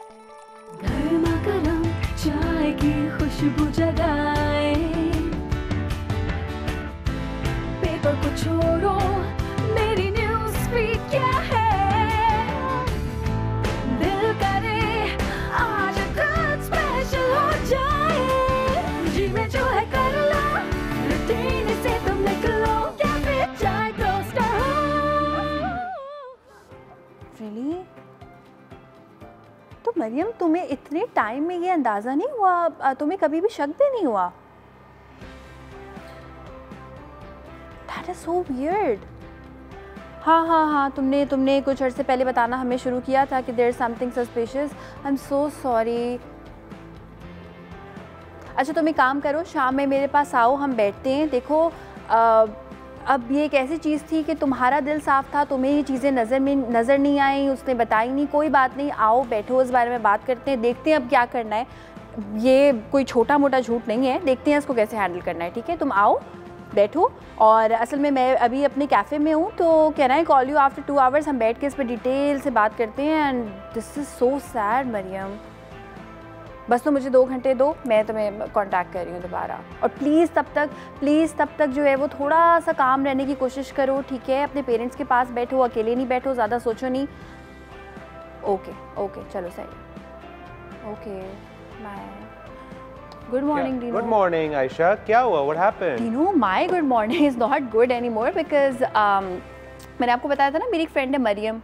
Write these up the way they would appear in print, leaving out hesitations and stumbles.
गर्मा गर्म चाय की खुशबू जगाए, पेपर को छोड़ो, मेरी न्यूज़ फीड क्या है, दिल करे आज कुछ स्पेशल हो जाए, जी में जो है कर लो, रूटीन से तुम निकलो, कैफे चाय टोस्टर हो। रियली? तो मरियम, तुम्हें इतने टाइम में ये अंदाज़ा नहीं हुआ, तुम्हें कभी भी शक भी नहीं हुआ? That is so weird. हाँ, तुमने कुछ अर्से पहले बताना हमें शुरू किया था कि there is something suspicious. I'm so sorry. अच्छा, तुम एक काम करो, शाम में मेरे पास आओ, हम बैठते हैं। देखो, अब ये एक ऐसी चीज़ थी कि तुम्हारा दिल साफ़ था, तुम्हें ये चीज़ें नज़र नहीं आई, उसने बताई नहीं, कोई बात नहीं, आओ बैठो, इस बारे में बात करते हैं, देखते हैं अब क्या करना है। ये कोई छोटा मोटा झूठ नहीं है, देखते हैं इसको कैसे हैंडल करना है। ठीक है, तुम आओ बैठो। और असल में मैं अभी अपने कैफ़े में हूँ, तो can I call you after 2 hours? हम बैठ के इस पर डिटेल से बात करते हैं। And this is so sad Mariyam, बस तो मुझे 2 घंटे दो, मैं तुम्हें कांटेक्ट कर रही हूँ दोबारा। और प्लीज़ तब तक जो है वो थोड़ा सा काम रहने की कोशिश करो, ठीक है? अपने पेरेंट्स के पास बैठो, अकेले नहीं बैठो, ज़्यादा सोचो नहीं। ओके, चलो सही। Okay, bye. Good morning Dino. Good morning Ayesha, क्या हुआ? What happened? Dino, my good morning is not good anymore because मैंने आपको बताया था ना, मेरी एक फ्रेंड है मरियम।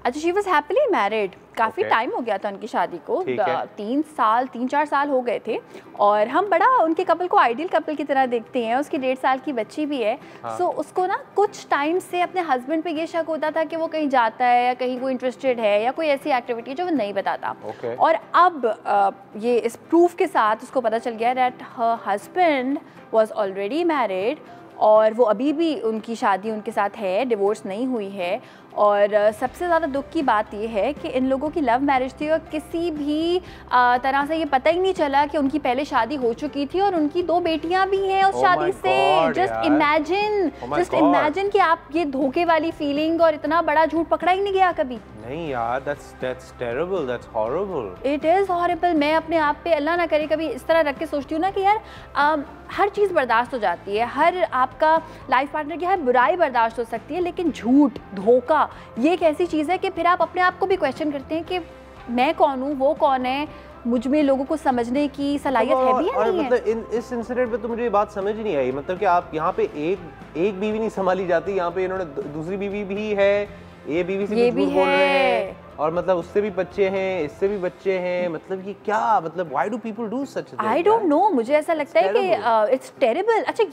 अच्छा, शी वॉज हैप्पीली मैरिड, काफ़ी टाइम हो गया था उनकी शादी को, 3-4 साल हो गए थे। और हम बड़ा उनके कपल को आइडियल कपल की तरह देखते हैं। उसकी 1.5 साल की बच्ची भी है। सो उसको ना कुछ टाइम से अपने हस्बैंड पे ये शक होता था कि वो कहीं जाता है या कहीं कोई इंटरेस्टेड है या कोई ऐसी एक्टिविटी जो वो नहीं बताता। और अब ये इस प्रूफ के साथ उसको पता चल गया that her husband was already married, और वो अभी भी उनकी शादी उनके साथ है, डिवोर्स नहीं हुई है। और सबसे ज़्यादा दुख की बात ये है कि इन लोगों की लव मैरिज थी और किसी भी तरह से ये पता ही नहीं चला कि उनकी पहले शादी हो चुकी थी और उनकी 2 बेटियां भी हैं उस शादी से। जस्ट इमेजिन कि आप ये धोखे वाली फीलिंग और इतना बड़ा झूठ पकड़ा ही नहीं गया कभी। नहीं यार, that's terrible, that's horrible. It is horrible. मैं अपने आप पे अल्लाह ना करे कभी इस तरह रख के सोचती हूँ ना कि यार हर चीज़ बर्दाश्त हो जाती है, हर आपका लाइफ पार्टनर की हर बुराई बर्दाश्त हो सकती है, लेकिन झूठ, धोखा ये एक ऐसी चीज़ है कि फिर आप अपने आप को भी क्वेश्चन करते हैं कि मैं कौन हूँ, वो कौन है, मुझ में लोगों को समझने की सलाहियत है भी या नहीं है? मतलब इस इंसिडेंट पे तो मुझे ये बात समझ ही नहीं आई, मतलब कि आप यहाँ पे एक बीवी नहीं संभाली जाती, यहाँ पे इन्होंने दूसरी बीवी भी है, ये बीवी से भी झूठ बोल रहे हैं, और मतलब उससे भी बच्चे हैं, इससे भी बच्चे हैं, मतलब ये क्या, मतलब why do people do such thing? I don't know, मुझे ऐसा लगता है कि इट्स टेरिबल। अच्छा,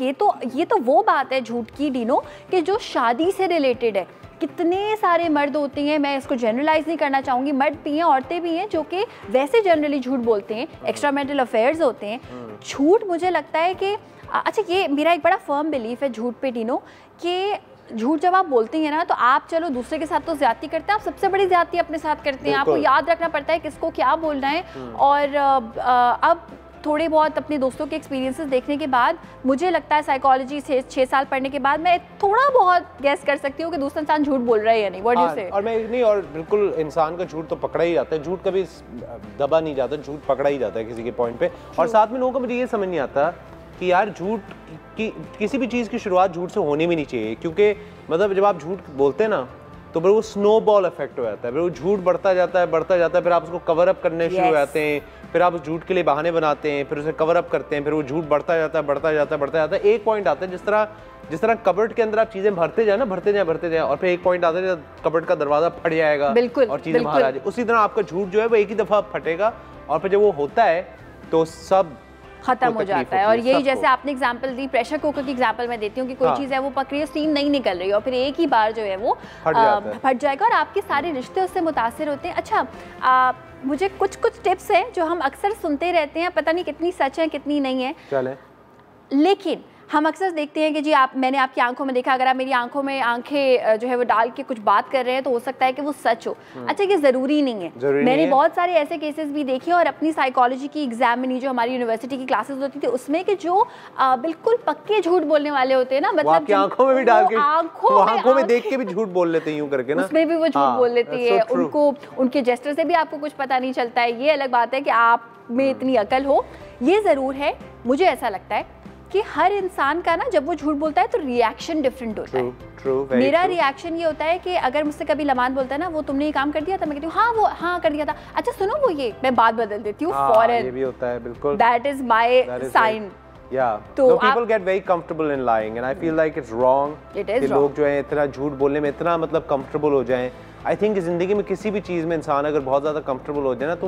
ये तो वो बात है झूठ की डीनो कि जो शादी से रिलेटेड है। कितने सारे मर्द होते हैं, मैं इसको जनरलाइज नहीं करना चाहूँगी, मर्द भी हैं, औरतें भी हैं, जो कि वैसे जनरली झूठ बोलते हैं, एक्स्ट्रा मैरिटल अफेयर्स होते हैं। झूठ मुझे लगता है कि अच्छा, ये मेरा एक बड़ा फर्म बिलीफ है झूठ पे डीनो, कि झूठ जब आप बोलते हैं ना, तो आप चलो दूसरे के साथ तो ज्यादती करते हैं, आप सबसे बड़ी ज्यादती अपने साथ करते हैं। आपको याद रखना पड़ता है किसको क्या बोलना है। और अब थोड़े बहुत अपने दोस्तों के एक्सपीरियंसेस देखने के बाद मुझे लगता है, साइकोलॉजी से 6 साल पढ़ने के बाद, मैं थोड़ा बहुत गैस कर सकती हूँ कि दूसरा इंसान झूठ बोल रहा है या नहीं। व्हाट डू यू से? और मैं नहीं, और बिल्कुल इंसान का झूठ तो पकड़ा ही जाता है, झूठ कभी दबा नहीं जाता, झूठ पकड़ा ही जाता है किसी के पॉइंट पे। और साथ में लोगों को मुझे ये समझ नहीं आता कि यार झूठ की, किसी भी चीज़ की शुरुआत झूठ से होनी भी नहीं चाहिए, क्योंकि मतलब जब आप झूठ बोलते हैं ना, तो फिर वो स्नोबॉल इफेक्ट हो जाता है, फिर वो झूठ बढ़ता जाता है, फिर आप उसको कवर अप करने शुरू हो जाते हैं, फिर आप उस झूठ के लिए बहाने बनाते हैं, फिर उसे कवर अप करते हैं, फिर वो झूठ बढ़ता जाता है। एक पॉइंट आता है, जिस तरह कबर्ड के अंदर आप चीजें भरते जाए, और फिर एक पॉइंट आता है जब कबर्ड का दरवाजा फट जाएगा और चीजें बाहर आ जाए, उसी तरह आपका झूठ जो है वो एक ही दफा फटेगा, और फिर जब वो होता है तो सब खत्म हो जाता है। और यही जैसे आपने एग्जांपल दी, प्रेशर कुकर की एग्जांपल मैं देती हूँ कि कोई चीज़ है वो पक रही है, स्टीम नहीं निकल रही है, और फिर एक ही बार जो है वो फट जाएगा और आपके सारे रिश्ते उससे मुतासिर होते हैं। अच्छा, मुझे कुछ टिप्स हैं जो हम अक्सर सुनते रहते हैं, पता नहीं कितनी सच है कितनी नहीं है, लेकिन हम अक्सर देखते हैं कि जी मैंने आपकी आंखों में देखा, अगर आप मेरी आंखों में आंखें जो है वो डाल के कुछ बात कर रहे हैं तो हो सकता है कि वो सच हो। अच्छा, ये ज़रूरी नहीं है। मैंने बहुत सारे ऐसे केसेस भी देखे और अपनी साइकोलॉजी की एग्जाम में जो हमारी यूनिवर्सिटी की क्लासेस होती थी उसमें कि जो बिल्कुल पक्के झूठ बोलने वाले होते हैं ना, मतलब आंखों में भी डाल के आंखों में देख के भी झूठ बोल लेते हैं यूं करके ना, उसमें भी वो झूठ बोल लेती है। उनको उनके जेस्चर से भी आपको कुछ पता नहीं चलता है। ये अलग बात है कि आप में इतनी अकल हो। ये ज़रूर है, मुझे ऐसा लगता है कि हर इंसान का ना जब वो झूठ बोलता है तो रिएक्शन डिफरेंट होता है। मेरा रिएक्शन ये होता है कि अगर मुझसे कभी लमान बोलता है ना, वो तुमने ये काम कर दिया था, मैं कहती हूँ हाँ वो हाँ कर दिया था, अच्छा सुनो वो ये, मैं बात बदल देती हूँ फौरन। ये भी होता है, बिल्कुल। That is my sign. Yeah. So people get very comfortable in lying and I feel like it's wrong. It is कि wrong. लोग जो है इतना झूठ बोलने में इतना मतलब comfortable हो जाएं। I think ज़िंदगी में किसी भी चीज़ में इंसान अगर बहुत ज़्यादा comfortable हो जाए ना तो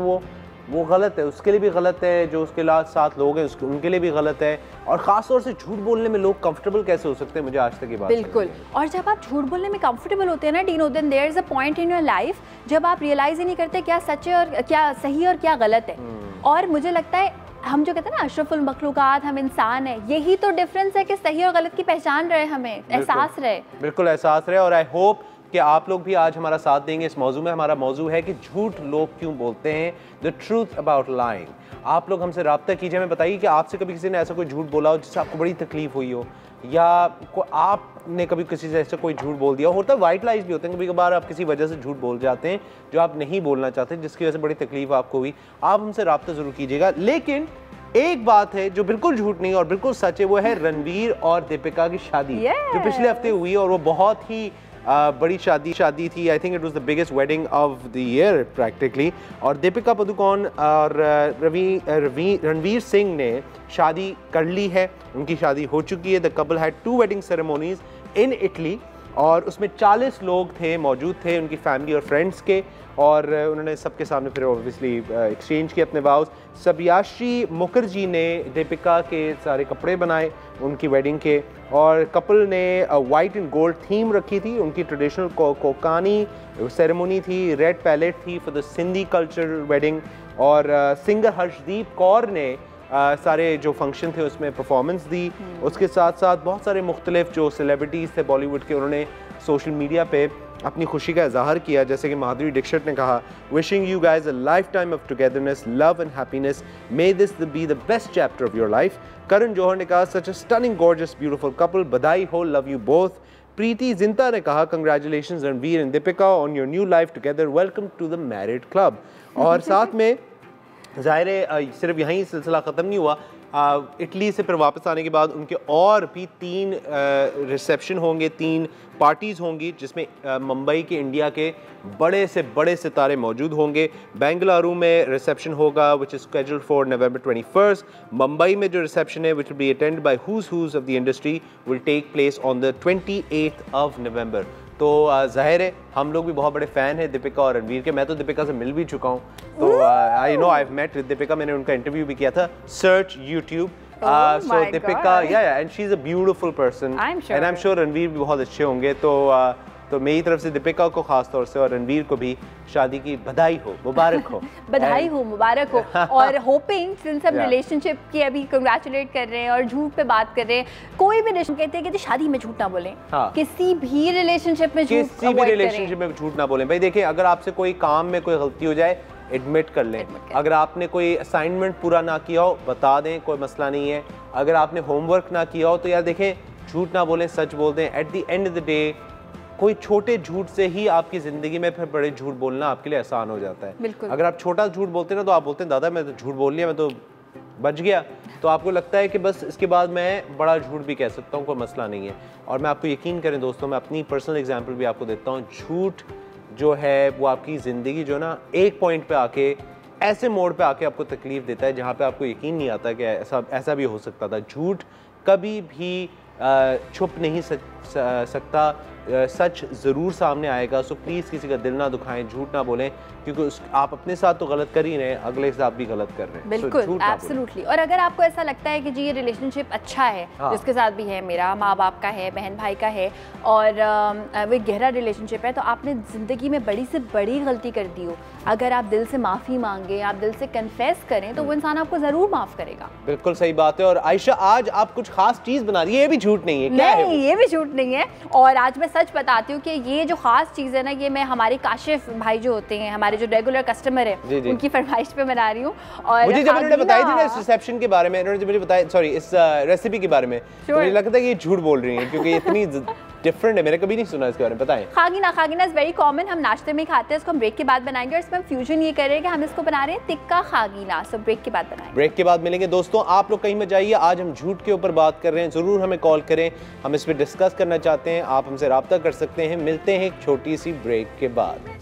वो गलत है, उसके लिए भी गलत है, जो उसके साथ लोग हैं उनके लिए भी गलत है। और ख़ास तौर से झूठ बोलने में लोग कंफर्टेबल कैसे हो सकते हैं, मुझे आज तक ये बात बिल्कुल। और जब आप झूठ बोलने में कंफर्टेबल होते हैं ना Dino, then there is a point in your life जब आप रियलाइज ही नहीं करते क्या सच है और क्या सही और क्या गलत है। और मुझे लगता है हम जो कहते हैं ना अशरफुल मखलूकात, हम इंसान है, यही तो डिफरेंस है कि सही और गलत की पहचान रहे, हमें एहसास रहे। बिल्कुल एहसास रहे। और आई होप कि आप लोग भी आज हमारा साथ देंगे इस मौजू में। हमारा मौजू है कि झूठ लोग क्यों बोलते हैं, द ट्रूथ अबाउट लाइंग। आप लोग हमसे रब्ता कीजिए, हमें बताइए कि आपसे कभी किसी ने ऐसा कोई झूठ बोला हो जिससे आपको बड़ी तकलीफ हुई हो, या आपने कभी किसी से ऐसा कोई झूठ बोल दिया हो। होता है वाइट लाइज भी होते हैं, कभी कभार आप किसी वजह से झूठ बोल जाते हैं जो आप नहीं बोलना चाहते, जिसकी वजह से बड़ी तकलीफ आपको हुई। आप हमसे रब्ता ज़रूर कीजिएगा। लेकिन एक बात है जो बिल्कुल झूठ नहीं और बिल्कुल सच है, वो है रणवीर और दीपिका की शादी जो पिछले हफ्ते हुई और वो बहुत ही बड़ी शादी थी। I think it was the biggest wedding of the year practically. और दीपिका पादुकोण और रणवीर सिंह ने शादी कर ली है, उनकी शादी हो चुकी है। The couple had 2 wedding ceremonies in Italy और उसमें 40 लोग थे, मौजूद थे उनकी फैमिली और फ्रेंड्स के, और उन्होंने सबके सामने फिर ऑब्वियसली एक्सचेंज किए अपने वाउस। सब्याश्री मुखर्जी ने दीपिका के सारे कपड़े बनाए उनकी वेडिंग के, और कपल ने वाइट एंड गोल्ड थीम रखी थी। उनकी ट्रेडिशनल कोकानी सेरेमनी थी, रेड पैलेट थी for the Sindhi culture wedding, और सिंगर हर्षदीप कौर ने सारे जो फंक्शन थे उसमें परफॉर्मेंस दी। उसके साथ साथ बहुत सारे मुख्तलिफ जो सेलिब्रिटीज़ थे बॉलीवुड के, उन्होंने सोशल मीडिया पे अपनी खुशी का इजहार किया। जैसे कि माधुरी दीक्षित ने कहा, wishing you guys a lifetime of togetherness, love and happiness, may this be the best chapter of your life. Karan Johar ने कहा, such a stunning gorgeous beautiful couple, बधाई हो, love you both. Preity Zinta ने कहा, congratulations Ranveer and Deepika on your new life together, welcome to the married club. और साथ में ज़ाहिर है सिर्फ यहीं सिलसिला ख़त्म नहीं हुआ, इटली से फिर वापस आने के बाद उनके और भी 3 रिसेप्शन होंगे, 3 पार्टीज़ होंगी, जिसमें मुंबई के इंडिया के बड़े से बड़े सितारे मौजूद होंगे। बेंगलुरु में रिसेप्शन होगा which is scheduled for November 21st। Mumbai में जो रिसेप्शन है which will be attended by who's of the industry will take place on the 28th of November। तो ज़ाहिर है हम लोग भी बहुत बड़े फ़ैन हैं दीपिका और रणवीर के। मैं तो दीपिका से मिल भी चुका हूँ, तो I know I have met with Deepika, मैंने उनका इंटरव्यू भी किया था, सर्च यूट्यूब। सो दीपिका या and she is a beautiful person and I am sure Ranveer भी बहुत अच्छे होंगे। तो मेरी तरफ से दीपिका को खास तौर से और रणवीर को भी शादी की बधाई हो, मुबारक हो। बधाई हो, मुबारक हो। और होपिंग सिंस हम रिलेशनशिप की अभी कंग्रेचुलेट कर रहे हैं और झूठ पे बात कर रहे हैं, कोई भी रिलेशन कहते हैं कि शादी में झूठ ना बोलें। किसी भी रिलेशनशिप में झूठ ना बोलें। भाई देखिए, अगर आपसे कोई काम में कोई गलती हो जाए एडमिट कर लें। अगर आपने कोई असाइनमेंट पूरा ना किया हो बता दें, कोई मसला नहीं है। अगर आपने होमवर्क ना किया हो तो यार देखें, झूठ ना बोलें, सच बोल दें। At the end of the day कोई छोटे झूठ से ही आपकी ज़िंदगी में फिर बड़े झूठ बोलना आपके लिए आसान हो जाता है। अगर आप छोटा झूठ बोलते हैं ना, तो आप बोलते हैं दादा मैं तो झूठ बोल लिया, मैं तो बच गया, तो आपको लगता है कि बस इसके बाद मैं बड़ा झूठ भी कह सकता हूँ, कोई मसला नहीं है। और मैं आपको यकीन करें दोस्तों, मैं अपनी पर्सनल एग्जाम्पल भी आपको देता हूँ। झूठ जो है वो आपकी ज़िंदगी जो ना एक पॉइंट पे आके, ऐसे मोड़ पे आके आपको तकलीफ़ देता है जहाँ पे आपको यकीन नहीं आता कि ऐसा भी हो सकता था। झूठ कभी भी छुप नहीं सकता, सच ज़रूर सामने आएगा। सो प्लीज़ किसी का दिल ना दुखाएं, झूठ ना बोलें, क्योंकि आप अपने साथ तो गलत कर ही रहे हैं, अगले के साथ भी गलत कर रहे हैं। बिल्कुल, एब्सोल्युटली। और अगर आपको ऐसा लगता है कि जी ये रिलेशनशिप अच्छा है, जिसके साथ भी है, मेरा माँ बाप का है, बहन भाई का है, और वो गहरा रिलेशनशिप है, तो आपने ज़िंदगी में बड़ी से बड़ी गलती कर दी हो, अगर आप दिल से माफ़ी मांगे, आप दिल से कन्फेस करें, तो वो इंसान आपको ज़रूर माफ़ करेगा। बिल्कुल सही बात है। और आयशा, आज आप कुछ खास चीज़ बना रही है, ये भी झूठ नहीं है क्या? नहीं, ये भी झूठ नहीं है। और आज मैं सच बताती हूँ कि ये जो खास चीज़ है ना, ये मैं हमारे काशिफ भाई जो होते हैं, हमारे जो रेगुलर कस्टमर है, उनकी फरमाइश पे बना रही हूँ। और मुझे जब उन्होंने बताई थी ना इस रिसेप्शन के बारे में, उन्होंने जब मुझे बताया, सॉरी, इस रेसिपी के बारे में, तो मुझे लगता है कि ये झूठ बोल रही हैं, क्योंकि इतनी डिफरेंट है, मैंने कभी नहीं सुना इसके बारे में। बताएं। खागीना इज वेरी कॉमन, हम नाश्ते में खाते हैं, इसको हम ब्रेक के बाद बनाएंगे। और इसमें हम फ्यूजन ये कर रहे हैं कि हम इसको बना रहे हैं तिक्का खागीना। सो ब्रेक के बाद बनाएंगे। ब्रेक के बाद मिलेंगे दोस्तों। आप लोग कहीं मत जाइए, आज हम झूठ के ऊपर बात कर रहे हैं, ज़रूर हमें कॉल करें, हम इस पर डिस्कस करना चाहते हैं, आप हमसे रब्ता कर सकते हैं। मिलते हैं एक छोटी सी ब्रेक के बाद।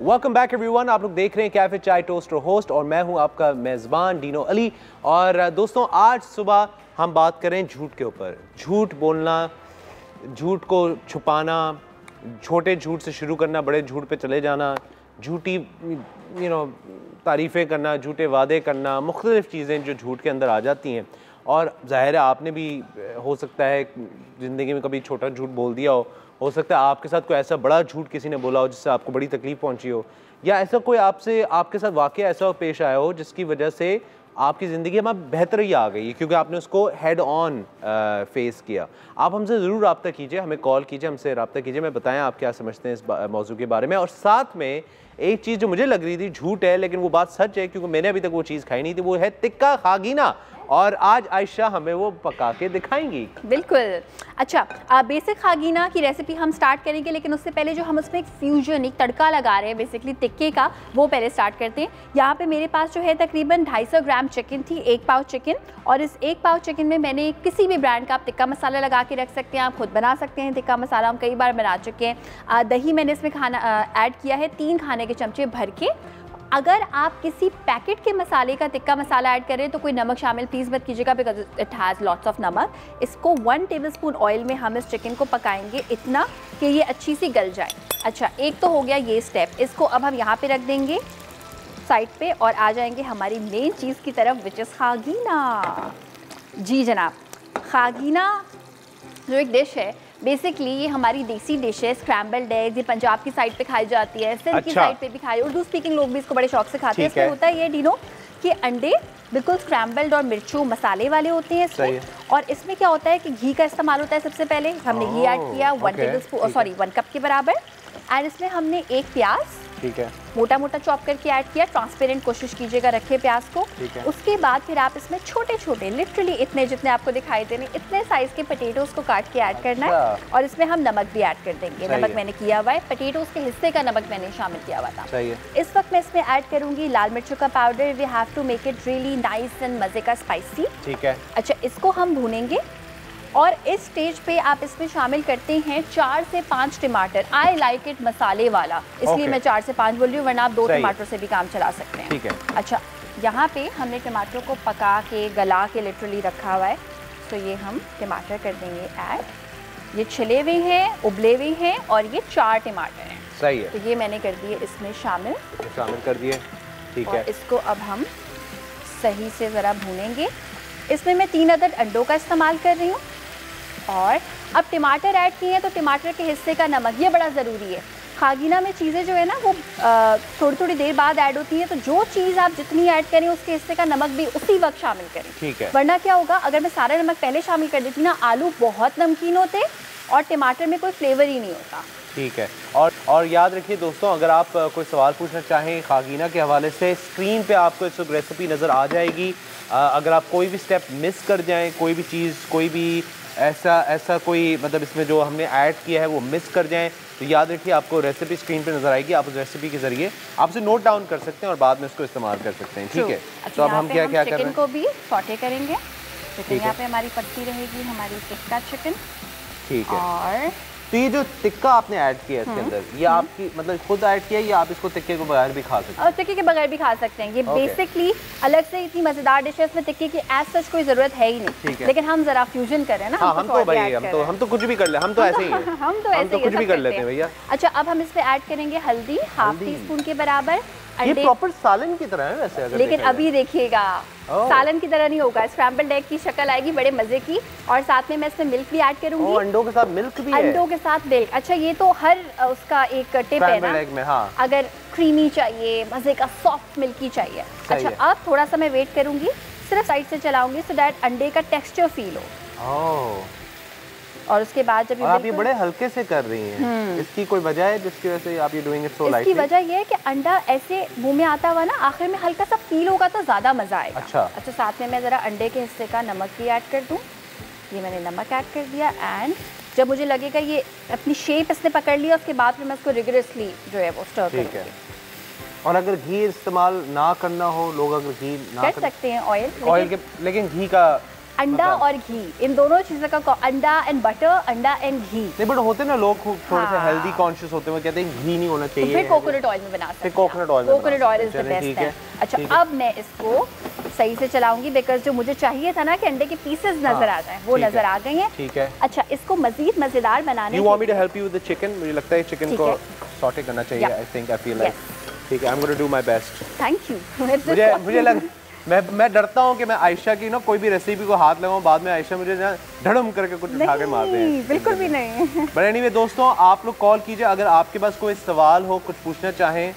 वेलकम बैक एवरीवन, आप लोग देख रहे हैं कैफे चाय टोस्टर होस्ट, और मैं हूं आपका मेज़बान डीनो अली। और दोस्तों, आज सुबह हम बात करें झूठ के ऊपर। झूठ बोलना, झूठ को छुपाना, छोटे झूठ से शुरू करना, बड़े झूठ पे चले जाना, झूठी तारीफ़ें करना, झूठे वादे करना, मुख्तलिफ़ चीज़ें जो झूठ के अंदर आ जाती हैं। और ज़ाहिर है आपने भी हो सकता है ज़िंदगी में कभी छोटा झूठ बोल दिया हो सकता है आपके साथ कोई ऐसा बड़ा झूठ किसी ने बोला हो जिससे आपको बड़ी तकलीफ पहुंची हो, या ऐसा कोई आपके साथ वाक़या ऐसा पेश आया हो जिसकी वजह से आपकी ज़िंदगी में बेहतरी आ गई, क्योंकि आपने उसको हेड ऑन फेस किया। आप हमसे ज़रूर रब्ता कीजिए, हमें कॉल कीजिए, हमसे रब्ता कीजिए, मैं बताएं आप क्या समझते हैं इस मौजू के बारे में। और साथ में एक चीज़ जो मुझे लग रही थी झूठ है, लेकिन वो बात सच है, क्योंकि मैंने अभी तक वो चीज़ खाई नहीं थी, वो है तिक्का खागीना। और आज आयशा हमें वो पका के दिखाएंगी। बिल्कुल। अच्छा, बेसिक खागीना की रेसिपी हम स्टार्ट करेंगे, लेकिन उससे पहले जो हम उसमें एक फ्यूजन, एक तड़का लगा रहे हैं बेसिकली टिक्के का, वो पहले स्टार्ट करते हैं। यहाँ पे मेरे पास जो है तकरीबन 250 ग्राम चिकन थी, 1 पाव चिकन। और इस 1 पाव चिकन में मैंने किसी भी ब्रांड का आप टिक्का मसाला लगा के रख सकते हैं, आप खुद बना सकते हैं टिक्का मसाला, हम कई बार बना चुके हैं। दही मैंने इसमें ऐड किया है 3 खाने के चमचे भर के। अगर आप किसी पैकेट के मसाले का टिक्का मसाला ऐड करें तो कोई नमक शामिल प्लीज़ मत कीजिएगा, because it has lots of नमक। इसको 1 टेबलस्पून ऑयल में हम इस चिकन को पकाएंगे, इतना कि ये अच्छी सी गल जाए। अच्छा, एक तो हो गया ये स्टेप, इसको अब हम यहाँ पे रख देंगे साइड पे, और आ जाएंगे हमारी मेन चीज़ की तरफ, विच इज़ खागीना। जी जनाब, खागीना जो एक डिश है, बेसिकली ये हमारी देसी डिश है, स्क्रैम्बल्ड एग्स। ये पंजाब की साइड पे खाई जाती है, सिंध की साइड पे भी खाई, उर्दू स्पीकिंग लोग भी इसको बड़े शौक से खाते हैं। इसमें होता है ये डीनो कि अंडे बिल्कुल स्क्रैम्बल्ड और मिर्चों मसाले वाले होते हैं इसमें। और इसमें क्या होता है कि घी का इस्तेमाल होता है। सबसे पहले हमने घी ऐड किया 1 कप के बराबर, एंड इसमें हमने 1 प्याज, ठीक है, मोटा मोटा चॉप करके ऐड किया। ट्रांसपेरेंट कोशिश कीजिएगा रखे प्याज को। उसके बाद फिर आप इसमें छोटे छोटे, लिटरली इतने जितने आपको दिखाई देने, इतने साइज के पोटैटोस को काट के ऐड करना है। और इसमें हम नमक भी ऐड कर देंगे। नमक मैंने किया हुआ है, पोटैटोस के हिस्से का नमक मैंने शामिल किया हुआ था। इस वक्त मैं इसमें ऐड करूंगी लाल मिर्चों का powder. We have to make it really nice and मजे का स्पाइसी। ठीक है। अच्छा, इसको हम भूनेंगे। और इस स्टेज पे आप इसमें शामिल करते हैं 4 से 5 टमाटर। आई लाइक इट मसाले वाला, इसलिए मैं 4 से 5 बोल रही हूँ, वरना आप 2 टमाटर से भी काम चला सकते हैं। ठीक है। अच्छा, यहाँ पे हमने टमाटर को पका के, गला के लिटरली रखा हुआ है, तो ये हम टमाटर कर देंगे ऐड। ये छिले हुए हैं, उबले हुए हैं, और ये 4 टमाटर हैं। सही है। तो ये मैंने कर दिए इसमें शामिल कर दिए। ठीक है। इसको अब हम सही से ज़रा भूनेंगे। इसमें मैं 3 अदद अंडों का इस्तेमाल कर रही हूँ। और अब टमाटर ऐड किए हैं, तो टमाटर के हिस्से का नमक, ये बड़ा ज़रूरी है। खागीना में चीज़ें जो है ना वो थोड़ी थोड़ी देर बाद ऐड होती हैं, तो जो चीज़ आप जितनी ऐड करें उसके हिस्से का नमक भी उसी वक्त शामिल करें। ठीक है। वरना क्या होगा, अगर मैं सारा नमक पहले शामिल कर देती ना, आलू बहुत नमकीन होते और टमाटर में कोई फ्लेवर ही नहीं होता। ठीक है। और याद रखिए दोस्तों, अगर आप कोई सवाल पूछना चाहें खागीना के हवाले से, स्क्रीन पे आपको इस वक्त रेसिपी नज़र आ जाएगी। अगर आप कोई भी स्टेप मिस कर जाएं, कोई भी चीज़, कोई भी ऐसा कोई मतलब इसमें जो हमने ऐड किया है वो मिस कर जाएं, तो याद रखिए आपको रेसिपी स्क्रीन पे नज़र आएगी। आप उस रेसिपी के ज़रिए आप उसे नोट डाउन कर सकते हैं और बाद में उसको इस्तेमाल कर सकते हैं। ठीक है। तो अब हम क्या कर रहे हैं, चिकन को भी सॉटे करेंगे। चिकन यहाँ पे हमारी पकती रहेगी, हमारी टिक्का चिकन। ठीक है। और तो ये जो टिक्का आपने ऐड किया है इसके अंदर, ये आपकी मतलब खुद ऐड किया है या आप इसको टिक्के को बगैर भी खा सकते हैं? और टिक्के के बगैर भी खा सकते हैं। ये बेसिकली अलग से इतनी मजेदार डिश है, इसमें टिक्के की एज सच कोई जरूरत है ही नहीं, लेकिन हम जरा फ्यूजन कर रहे हैं ना। हाँ, हम तो भाई हम तो कुछ भी कर ले, हम तो ऐसे ही हैं। हम तो कुछ भी कर लेते हैं भैया। अच्छा, अब हम इसमें ऐड करेंगे हल्दी, हाफ टी स्पून के बराबर। ये प्रॉपर सालन की तरह है वैसे अगर लेकिन अभी देखिएगा सालन की तरह नहीं होगा, स्क्रैम्बल्ड एग की शक्ल आएगी, बड़े मजे की। और साथ में मैं इसमें मिल्क भी ऐड करूंगी। अंडों के साथ मिल्क भी है? अंडों के साथ मिल्क। अच्छा, ये तो हर उसका एक टिप है ना एग में, हाँ। अगर क्रीमी चाहिए, मजे का सॉफ्ट मिल्की चाहिए। अच्छा, अब थोड़ा सा मैं वेट करूंगी, सिर्फ साइड से चलाऊंगी सो दैट अंडे का टेक्सचर फील हो। और उसके बाद जब आप ये बड़े हल्के से कर रही हैं, इसकी कोई वजह है जिसकी वजह से आप ये डूइंग इट सो लाइटली? इसकी वजह ये है कि अंडा ऐसे मुंह में आता हुआ ना आखिर में हल्का सा फील होगा तो ज्यादा मजा आएगा। अच्छा, साथ में मैं जरा अंडे के हिस्से का नमक भी ऐड कर दूं। ये मैंने नमक ऐड कर दिया। एंड जब मुझे लगेगा ये अपनी शेप इसने पकड़ लिया, उसके बाद फिर मैं इसको रिगरसली जो है वो स्टर करूंगी। और अगर घी इस्तेमाल ना करना हो, लोग अगर घी ना कर सकते हैं, ऑयल के, लेकिन घी का अंडा और घी इन दोनों चीज़ों का अंडा एंड बटर, अंडा एंड घी। नहीं, बट होते ना लोग थोड़े से हेल्दी कॉन्शियस होते हैं, कहते हैं घी नहीं होना चाहिए, तो फिर कोकोनट ऑयल में बना सकते हैं। Coconut oil is the best है। अच्छा, अब मैं इसको सही से चलाऊंगी बिकॉज जो मुझे चाहिए था ना कि अंडे के पीसेस नजर आ जाएं, वो नजर आ गए हैं। ठीक है। अच्छा, इसको मजीद मजेदार बनाने you want me to help you with the chicken? मुझे लगता है चिकन को सॉटे करना चाहिए। I think I feel like ठीक है, I am going to do my best. Thank you. मुझे लग मैं डरता हूँ कि मैं आयशा की ना कोई भी रेसिपी को हाथ लगाऊं, बाद में आयशा मुझे ना धड़म करके कुछ उठा के मार दे। बिल्कुल भी नहीं। बट एनीवे दोस्तों, आप लोग कॉल कीजिए अगर आपके पास कोई सवाल हो, कुछ पूछना चाहें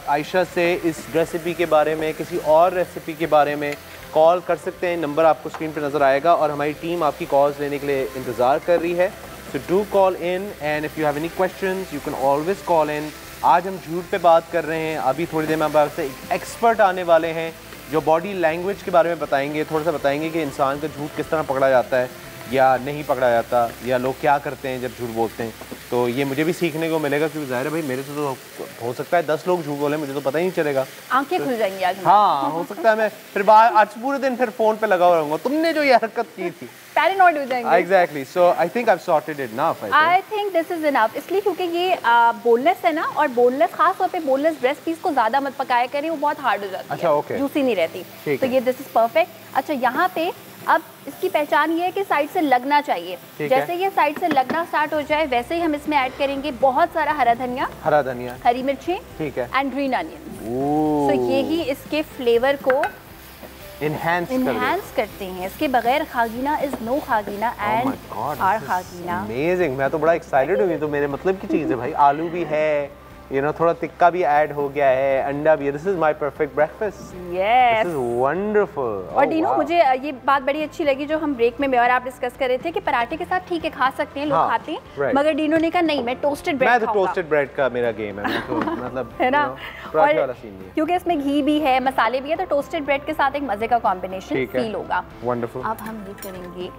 आयशा से इस रेसिपी के बारे में, किसी और रेसिपी के बारे में, कॉल कर सकते हैं। नंबर आपको स्क्रीन पर नज़र आएगा और हमारी टीम आपकी कॉल्स लेने के लिए इंतज़ार कर रही है। So do call in and if you have any questions you can always call in. आज हम झूठ पे बात कर रहे हैं। अभी थोड़ी देर में हमारे से एक एक्सपर्ट आने वाले हैं जो बॉडी लैंग्वेज के बारे में बताएंगे, थोड़ा सा बताएंगे कि इंसान का झूठ किस तरह पकड़ा जाता है या नहीं पकड़ा जाता, या लोग क्या करते हैं जब झूठ बोलते हैं। तो ये मुझे भी सीखने को मिलेगा, क्योंकि ज़ाहिर है भाई मेरे से तो हो सकता है 10 लोग झूठ बोले, मुझे तो पता ही नहीं चलेगा, आंखें खुल जाएंगी आज। हाँ, हो सकता है मैं फिर आज पूरे दिन फिर फोन पे लगा रहूंगा, तुमने जो ये हरकत की थी। पैरानॉइड हो जाएंगे। Exactly. So I think I've sorted it enough. I think this is enough. इसलिए क्योंकि ये बोनलेस है ना, और बोनलेस खास तौर पे बोनलेस ब्रेस्ट पीस को ज्यादा मत पकाया करें, वो बहुत हार्ड हो जाती है। अच्छा, okay. जूसी नहीं रहती। तो ये दिस इज परफेक्ट। अच्छा, यहाँ पे अब इसकी पहचान ये है कि साइड से लगना चाहिए। जैसे ये साइड से लगना स्टार्ट हो जाए वैसे ही हम इसमें ऐड करेंगे बहुत सारा हरा धनिया, हरी मिर्ची, ठीक है, एंड ग्रीन अनियन। तो यही इसके फ्लेवर को इनहैंस करते हैं। इसके बगैर khagina is no khagina and our khagina. Amazing, मैं तो बड़ा एक्साइटेड हूँ। ये तो मेरे मतलब की चीज़ है भाई। आलू भी है, थोड़ा टिक्का भी ऐड हो गया है, अंडा भी है। This is my perfect breakfast. Yes, this is wonderful. और डीनो, मुझे ये बात बड़ी अच्छी लगी जो हम ब्रेक में मैं और आप डिस्कस कर रहे थे कि पराठे के साथ ठीक है खा सकते हैं, लोग खाते हैं, मगर डीनो ने कहा नहीं, मैं टोस्टेड ब्रेड खाऊंगा। मैं तो टोस्टेड ब्रेड का मेरा गेम है, मैं तो मतलब है ना, पराठे वाला सीन नहीं है, क्योंकि इसमें घी भी है, मसाले भी है, तो टोस्टेड ब्रेड के साथ एक मजे का कॉम्बिनेशन फील होगा। वंडरफुल। अब हम ये करेंगे,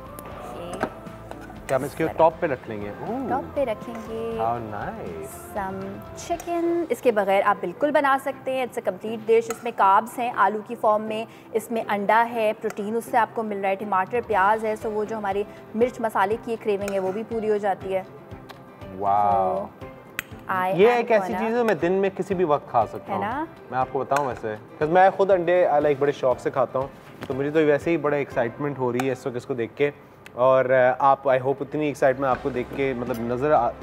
क्या हम इसके टॉप पे रख लेंगे? टॉप पे रखेंगे। How nice. Some chicken. इसके बगैर आप बिल्कुल बना सकते हैं। It's a complete dish. इसमें कार्ब्स हैं आलू की फॉर्म में, इसमें अंडा है, प्रोटीन उससे आपको मिल रहा है, टमाटर, प्याज है, सो वो जो हमारी मिर्च मसाले की क्रेविंग है वो भी पूरी हो जाती है। वाओ, ये एक ऐसी चीज़ है मैं दिन में किसी भी वक्त खा सकता हूँ। मैं आपको बताऊँ वैसे, क्योंकि मैं खुद अंडे लाइक बड़े शौक से खाता हूँ, तो मुझे तो वैसे ही बड़ा एक्साइटमेंट हो रही है इस वक्त इसको देख के। और आप आई होप उतनी एक्साइटमेंट आपको देख के मतलब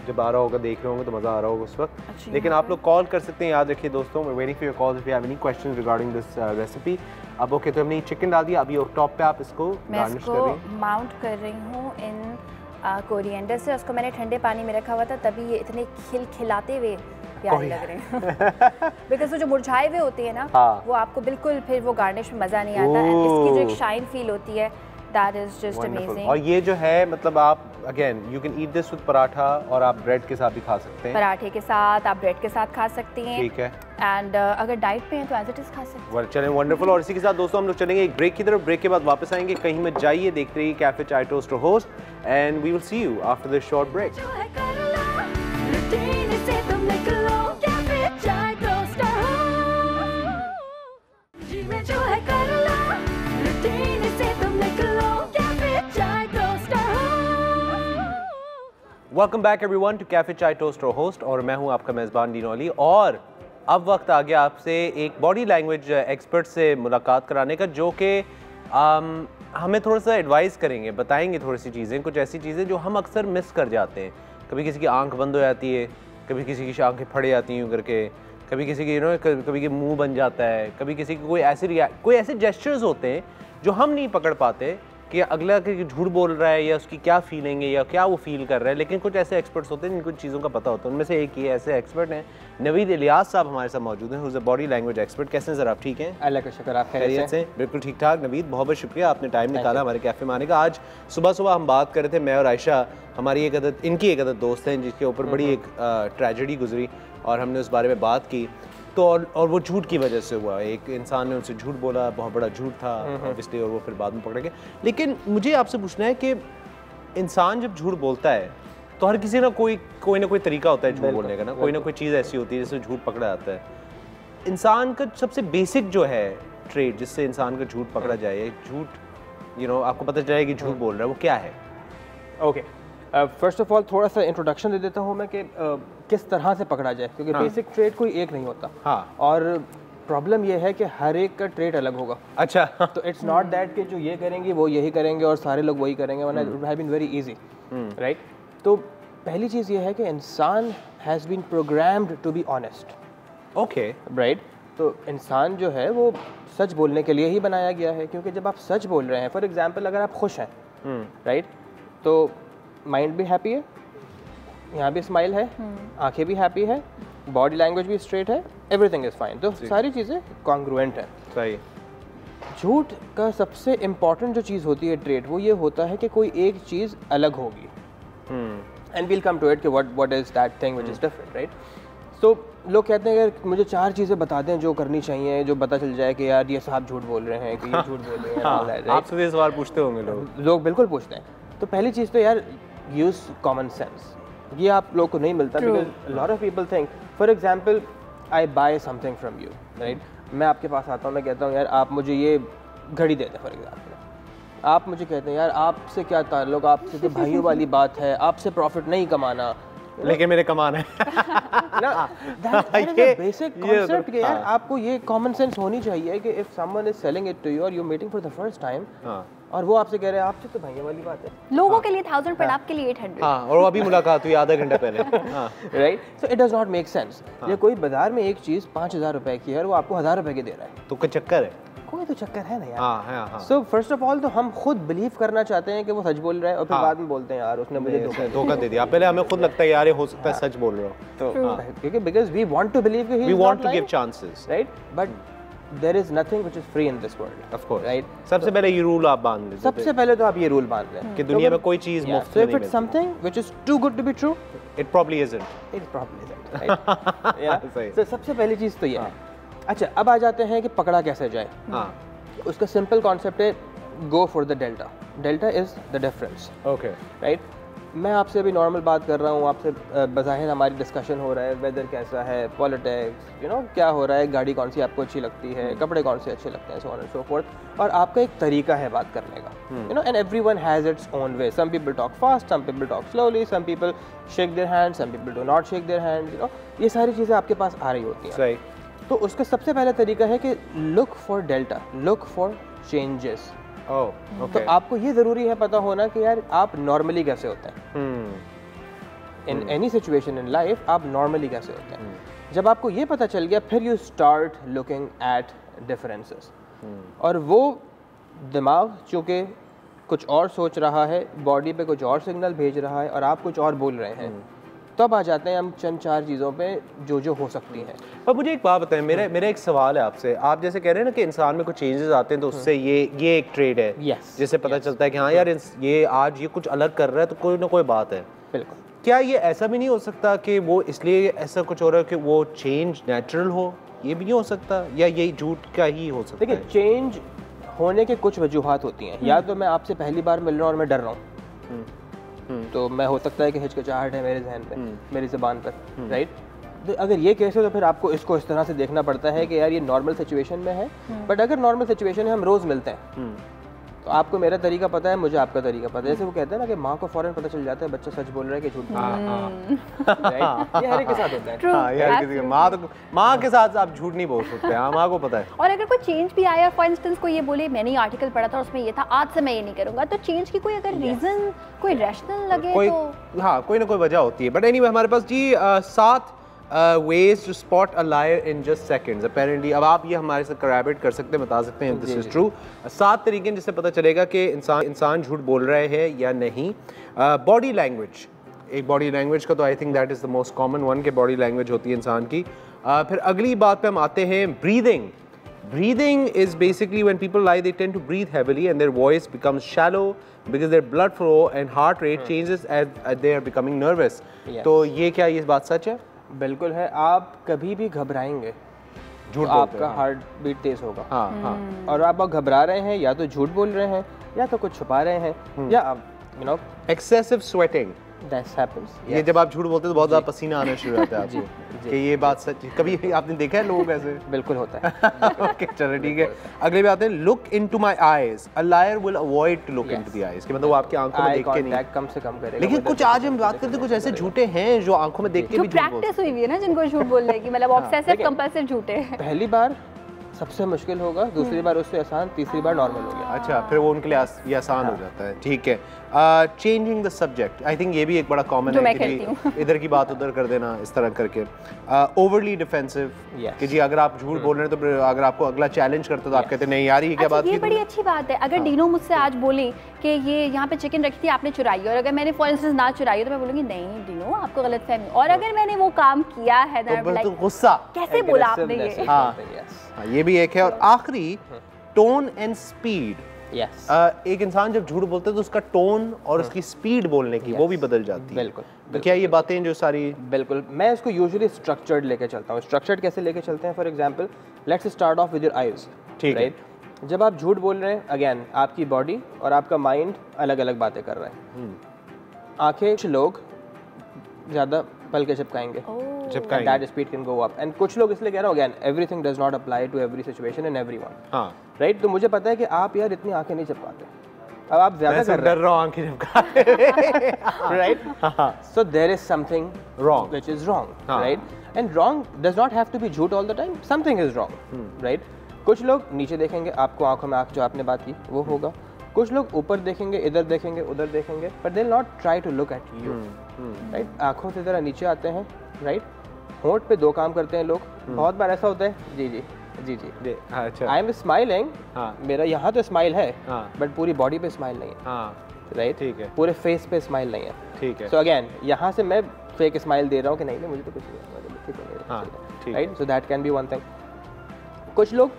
जब आ रहा होगा, देख रहे होंगे तो मज़ा आ रहा होगा उस वक्त। लेकिन आप लोग कॉल कर सकते हैं, याद रखिए दोस्तों, मैं waiting for your calls if you have any questions regarding this recipe. अब ओके, तो हमने चिकन डाल दिया, अभी टॉप पे आप इसको गार्निश कर रही हैं। माउंट कर रही हूँ इन कोरिएंडर से। उसको मैंने ठंडे पानी में रखा हुआ था, तभी ये इतने खिलखिलाते हुए प्यारे लग रहे हैं। बिकॉज वो जो मुरझाए हुए होते हैं ना, वो आपको बिल्कुल फिर वो गार्निश में मज़ा नहीं आता। इसकी जो एक शाइन फील होती है, that is just amazing. और ये जो है मतलब आप again you can eat this with paratha, और आप ब्रेड के साथ भी खा सकते हैं। पराठे के साथ, आप ब्रेड के साथ खा सकती हैं, ठीक है। एंड अगर डाइट पे हैं तो एज इट इज खा सकते हैं। चलें, वंडरफुल। और इसी के साथ दोस्तों हम लोग चलेंगे एक ब्रेक की तरफ। ब्रेक के बाद वापस आएंगे, कहीं मत जाइए, देखते रहिए cafe chai toast host, and we will see you after this short break. Welcome back everyone to cafe chai toast और होस्ट, और मैं हूं आपका मेज़बान डीन ओली। और अब वक्त आ गया आपसे एक बॉडी लैंग्वेज एक्सपर्ट से मुलाकात कराने का, जो कि हमें थोड़ा सा एडवाइस करेंगे, बताएंगे थोड़ी सी चीज़ें, कुछ ऐसी चीज़ें जो हम अक्सर मिस कर जाते हैं। कभी किसी की आंख बंद हो जाती है, कभी किसी की आंखें फट जाती हैं करके, कभी किसी की कभी मुंह बन जाता है, कभी किसी की कोई ऐसे जेस्चर्स होते हैं जो हम नहीं पकड़ पाते कि अगला कि झूठ बोल रहा है या उसकी क्या फीलिंग है या क्या वो फील कर रहा है। लेकिन कुछ ऐसे एक्सपर्ट्स होते हैं जिनको चीज़ों का पता होता है। उनमें से एक ही ऐसे एक्सपर्ट हैं, नवीद इलियास साहब हमारे साथ मौजूद हैं, बॉडी लैंग्वेज एक्सपर्ट। कैसे हैं सर आप? ठीक हैं, अल्लाह का शुक्र। आप खैरियत से? बिल्कुल ठीक ठाक। नवीद, बहुत बहुत शुक्रिया, आपने टाइम निकाला हमारे कैफ़े में आने का। आज सुबह सुबह हम बात कर रहे थे, मैं और आयशा, हमारी इनकी एक अदद दोस्त हैं जिसके ऊपर बड़ी एक ट्रेजेडी गुजरी, और हमने उस बारे में बात की। तो और वो झूठ की वजह से हुआ, एक इंसान ने उनसे झूठ बोला, बहुत बड़ा झूठ था ऑब्वियसली, और वो फिर बाद में पकड़े गए। लेकिन मुझे आपसे पूछना है कि इंसान जब झूठ बोलता है तो हर किसी ना कोई ना कोई तरीका होता है झूठ बोलने का, ना कोई चीज़ ऐसी होती है जिससे झूठ पकड़ा जाता है। इंसान का सबसे बेसिक जो है ट्रेड जिससे इंसान का झूठ पकड़ा जाए, झूठ आपको पता चले कि झूठ बोल रहा है, वो क्या है? ओके, फर्स्ट ऑफ ऑल थोड़ा सा इंट्रोडक्शन दे देता हूँ मैं कि किस तरह से पकड़ा जाए, क्योंकि बेसिक ट्रेड कोई एक नहीं होता। हाँ। और प्रॉब्लम ये है कि हर एक का ट्रेड अलग होगा। अच्छा। तो इट्स नॉट दैट कि जो ये करेंगे वो यही करेंगे और सारे लोग वही करेंगे, वरना it have been very easy, right? तो पहली चीज़ ये है कि इंसान has been programmed to be honest. Okay, right? तो इंसान जो है वो सच बोलने के लिए ही बनाया गया है, क्योंकि जब आप सच बोल रहे हैं, फॉर एग्जाम्पल अगर आप खुश हैं, राइट, तो माइंड भी हैप्पी है, यहाँ भी स्माइल है, आंखें भी हैप्पी है, बॉडी लैंग्वेज भी स्ट्रेट है, एवरीथिंग इज फाइन, तो सारी चीज़ें कॉन्ग्रुएंट है। सही। झूठ का सबसे इम्पॉर्टेंट जो चीज़ होती है ट्रेट, वो ये होता है कि कोई एक चीज़ अलग होगी, and we'll come to it कि what is that thing which is different, right? तो लोग कहते हैं कि मुझे 4 चीज़ें बता दें जो करनी चाहिए, जो पता चल जाए कि यार ये साहब झूठ बोल रहे हैं, कि ये झूठ बोल रहे हैं। हाँ, आपसे ये सवाल पूछते होंगे लोग बिल्कुल पूछते हैं। तो पहली चीज़ तो यार, यूज़ कॉमन सेंस। ये आप लोग को नहीं मिलता, because lot of people think, for example I buy something from you, right? मैं आपके पास आता हूँ, मैं कहता हूँ यार आप मुझे ये घड़ी दे दें, फॉर एग्जांपल। आप मुझे कहते हैं यार आपसे क्या ताल्लुक, आपसे तो भाइयों वाली बात है, आपसे प्रॉफिट नहीं कमाना, लेकिन मेरे कमाना है ना। That is a basic concept कि यार आपको ये कॉमन सेंस होनी चाहिए कि if someone is selling it to you और you meeting for the first time, और वो आपसे कह रहे हैं आपसे तो भाइयों वाली बात है, लोगों के लिए 1000 पर आपके लिए 800। हाँ, और अभी मुलाकात हुई आधा घंटा पहले। Right? So it does not make sense. ये कोई बाजार में एक चीज़ 5000 रुपए की है और वो आपको 1000 रुपए की दे रहा है, तो कोई चक्कर है? कोई तो चक्कर है ना यार। हाँ। सो फर्स्ट ऑफ ऑल तो हम खुद बिलीव करना चाहते हैं कि वो सच बोल रहा है, और फिर बाद में बोलते हैं यार उसने मुझे धोखा दे दिया। पहले हमें खुद लगता है यार ये हो सकता है सच बोल रहा हो, तो क्योंकि because we want to believe कि he we want to give chances, right? But there is nothing which is free in this world, of course, right? सबसे पहले ये रूल आप बांध लें। सबसे पहले तो आप ये रूल बांध लें कि दुनिया में कोई चीज मुफ्त में नहीं मिलती। Something which is too good to be true, it probably isn't. It probably isn't, right? या सही। तो सबसे पहली चीज़ तो ये है। अच्छा, अब आ जाते हैं कि पकड़ा कैसे जाए। हाँ, उसका सिंपल कॉन्सेप्ट है, go for the delta. Delta is the difference, okay, right? मैं आपसे अभी नॉर्मल बात कर रहा हूँ, आपसे बज़ाहिर हमारी डिस्कशन हो रहा है, वेदर कैसा है, पॉलिटिक्स, क्या हो रहा है, गाड़ी कौन सी आपको अच्छी लगती है, कपड़े कौन से अच्छे लगते हैं, so on and so forth. और आपका एक तरीका है बात करने का, and everyone has its own way. Some people talk fast, some people talk slowly, some people shake their hand, some people do not shake their hand. ये सारी चीज़ें आपके पास आ रही होती हैं। सही। तो उसका सबसे पहला तरीका है कि look for delta, look for changes. तो आपको ये ज़रूरी है पता होना कि यार आप नॉर्मली कैसे होते हैं in any situation in life, आप नॉर्मली कैसे होते हैं। जब आपको ये पता चल गया, फिर you start looking at differences, और वो दिमाग चूँकि कुछ और सोच रहा है, बॉडी पे कुछ और सिग्नल भेज रहा है, और आप कुछ और बोल रहे हैं, तब आ जाते हैं हम चंद 4 चीज़ों पे जो हो सकती हैं। अब मुझे एक बात बताएं, मेरा एक सवाल है आपसे। आप जैसे कह रहे हैं ना कि इंसान में कुछ चेंजेस आते हैं, तो उससे ये एक ट्रेड है, जिससे पता चलता है कि हाँ यार ये आज ये कुछ अलग कर रहा है, तो कोई ना कोई बात है। बिल्कुल। क्या ये ऐसा भी नहीं हो सकता कि वो इसलिए ऐसा कुछ हो रहा है कि वो चेंज नेचुरल हो? ये भी नहीं हो सकता, या यही झूठ का ही हो सकता है? देखिए, चेंज होने के कुछ वजूहात होती हैं। या तो मैं आपसे पहली बार मिल रहा हूँ और मैं डर रहा हूँ, तो मैं हो सकता है कि हिचकिचाहट है मेरे जहन पे, मेरी ज़बान पर, राइट? तो अगर ये केस है तो फिर आपको इसको इस तरह से देखना पड़ता है कि यार ये नॉर्मल सिचुएशन में है। बट अगर नॉर्मल सिचुएशन है, हम रोज़ मिलते हैं, तो आपको मेरा तरीका पता है, मुझे आपका तरीका पता है। जैसे वो कहते हैं ना कि माँ को फौरन पता चल जाता है बच्चा सच बोल रहा है कि झूठ बोल रहा है। ये हर एक के साथ होता है। हाँ, यार किसी माँ के साथ आप झूठ नहीं बोल सकते। हाँ, माँ को पता है। और अगर कोई चेंज भी आया, फॉर इंस्टेंस कोई ये बोले मैंने आर्टिकल पढ़ा था उसमें ये था, आज से मैं ये नहीं करूंगा, तो चेंज की कोई अगर रीजन कोई रैशनल लगे तो हाँ, कोई ना कोई वजह होती है। बट एनीवे हमारे पास जी 7 ways to spot a liar in just seconds apparently। अब आप ये हमारे साथ corroborate कर सकते हैं, बता सकते हैं this is true। 7 तरीके जिससे पता चलेगा कि इंसान झूठ बोल रहे हैं या नहीं। बॉडी लैंग्वेज, एक बॉडी लैंग्वेज का तो I think that is the most common one के बॉडी लैंग्वेज होती है इंसान की। फिर अगली बात पे हम आते हैं breathing. Breathing is basically when people lie, they tend to breathe heavily and their voice becomes shallow because their blood flow and heart rate changes as they are becoming nervous। तो ये क्या ये बात सच है? बिल्कुल है। आप कभी भी घबराएंगे झूठ तो आपका हार्ट बीट तेज होगा। हाँ हाँ। और आप घबरा रहे हैं या तो झूठ बोल रहे हैं या तो कुछ छुपा रहे हैं या you know excessive sweating, that happens. ये जब आप झूठ बोलते हैं तो बहुत ज़्यादा पसीना आना शुरू हो जाता है आपको कि ये बात सच है। कभी आपने देखा है लोग ऐसे? बिल्कुल होता है। ओके चलो ठीक है। अगले बात है look into my eyes. A liar will avoid to look into the eyes, कि मतलब वो आपकी आंखों में देख के नहीं, कम से कम करेगा। लेकिन कुछ आज हम बात करते हैं कुछ ऐसे झूठे हैं जो आंखों में देख के भी झूठ बोलते हैं। प्रैक्टिस हुई हुई है ना जिनको झूठ बोलने की, मतलब ऑब्सेसिव कंपल्सिव झूठे। पहली बार सबसे मुश्किल होगा, दूसरी बार उससे आसान, तीसरी बार नॉर्मल हो गया। अच्छा, फिर वो उनके लिए ये आसान हो जाता है। ठीक है। Changing the subject, I think ये भी एक बड़ा कॉमन है कि इधर की बात उधर कर देना, इस तरह करके। ओवरली डिफेंसिव, कि जी अगर आप झूठ बोल रहे हैं तो अगर आपको अगला चैलेंज करते तो आप कहते हैं नहीं यार ये क्या बात की। ये बड़ी अच्छी बात है। अगर डीनो मुझसे आज बोले कि ये यहाँ पे चिकन रखी थी आपने चुराई, और अगर मैंने फॉर इंस्टेंस ना चुराई तो मैं बोलूँगी नहीं डीनो आपको गलतफहमी, और अगर मैंने वो काम किया है तो गुस्सा कैसे बोला आपने ये। हाँ, ये भी एक है। और आखिरी टोन एंड स्पीड। Yes. एक इंसान जब झूठ बोलता है तो उसका टोन और उसकी स्पीड बोलने की वो भी बदल जाती है। बिल्कुल। तो क्या ये बातें जो सारी? बिल्कुल। मैं इसको यूजुअली स्ट्रक्चर्ड लेके चलता हूँ। स्ट्रक्चर्ड कैसे लेके चलते हैं? For example let's start of with your eyes. ठीक है। जब आप झूठ बोल रहे हैं, अगेन आपकी बॉडी और आपका माइंड अलग अलग बातें कर रहे हैं। आंखें, कुछ लोग ज़्यादा पल के झपकाएंगे, that speed can go up, and कुछ लोग, इसलिए कह रहा हूँ again everything does not apply to every situation and everyone. हाँ राइट। तो मुझे पता है कि आप यार इतनी आंखें नहीं झपकाते, अब आप ज्यादा कर डर रहा हूँ आंखें झपकाने, right. So there is something wrong which is wrong, right. And wrong does not have to be झूठ all the time, something is wrong, right. कुछ लोग नीचे देखेंगे, आपको आंखों में आंख जो आपने बात की वो होगा। कुछ लोग ऊपर देखेंगे, इधर देखेंगे, उधर देखेंगे, but they will not try to look at you, right. आंखों से जरा नीचे आते हैं, राइट। होंठ पे दो काम करते हैं लोग, बहुत बार ऐसा होता है जी जी जी जी। अच्छा, आई एम स्माइलिंग, मेरा यहाँ तो स्माइल है बट पूरी बॉडी पे स्माइल नहीं है, राइट। ठीक है। पूरे फेस पे स्माइल नहीं है, ठीक है। सो अगेन यहाँ से मैं फेक स्माइल दे रहा हूँ कि नहीं मुझे तो कुछ नहीं, right. So that can be one thing. कुछ लोग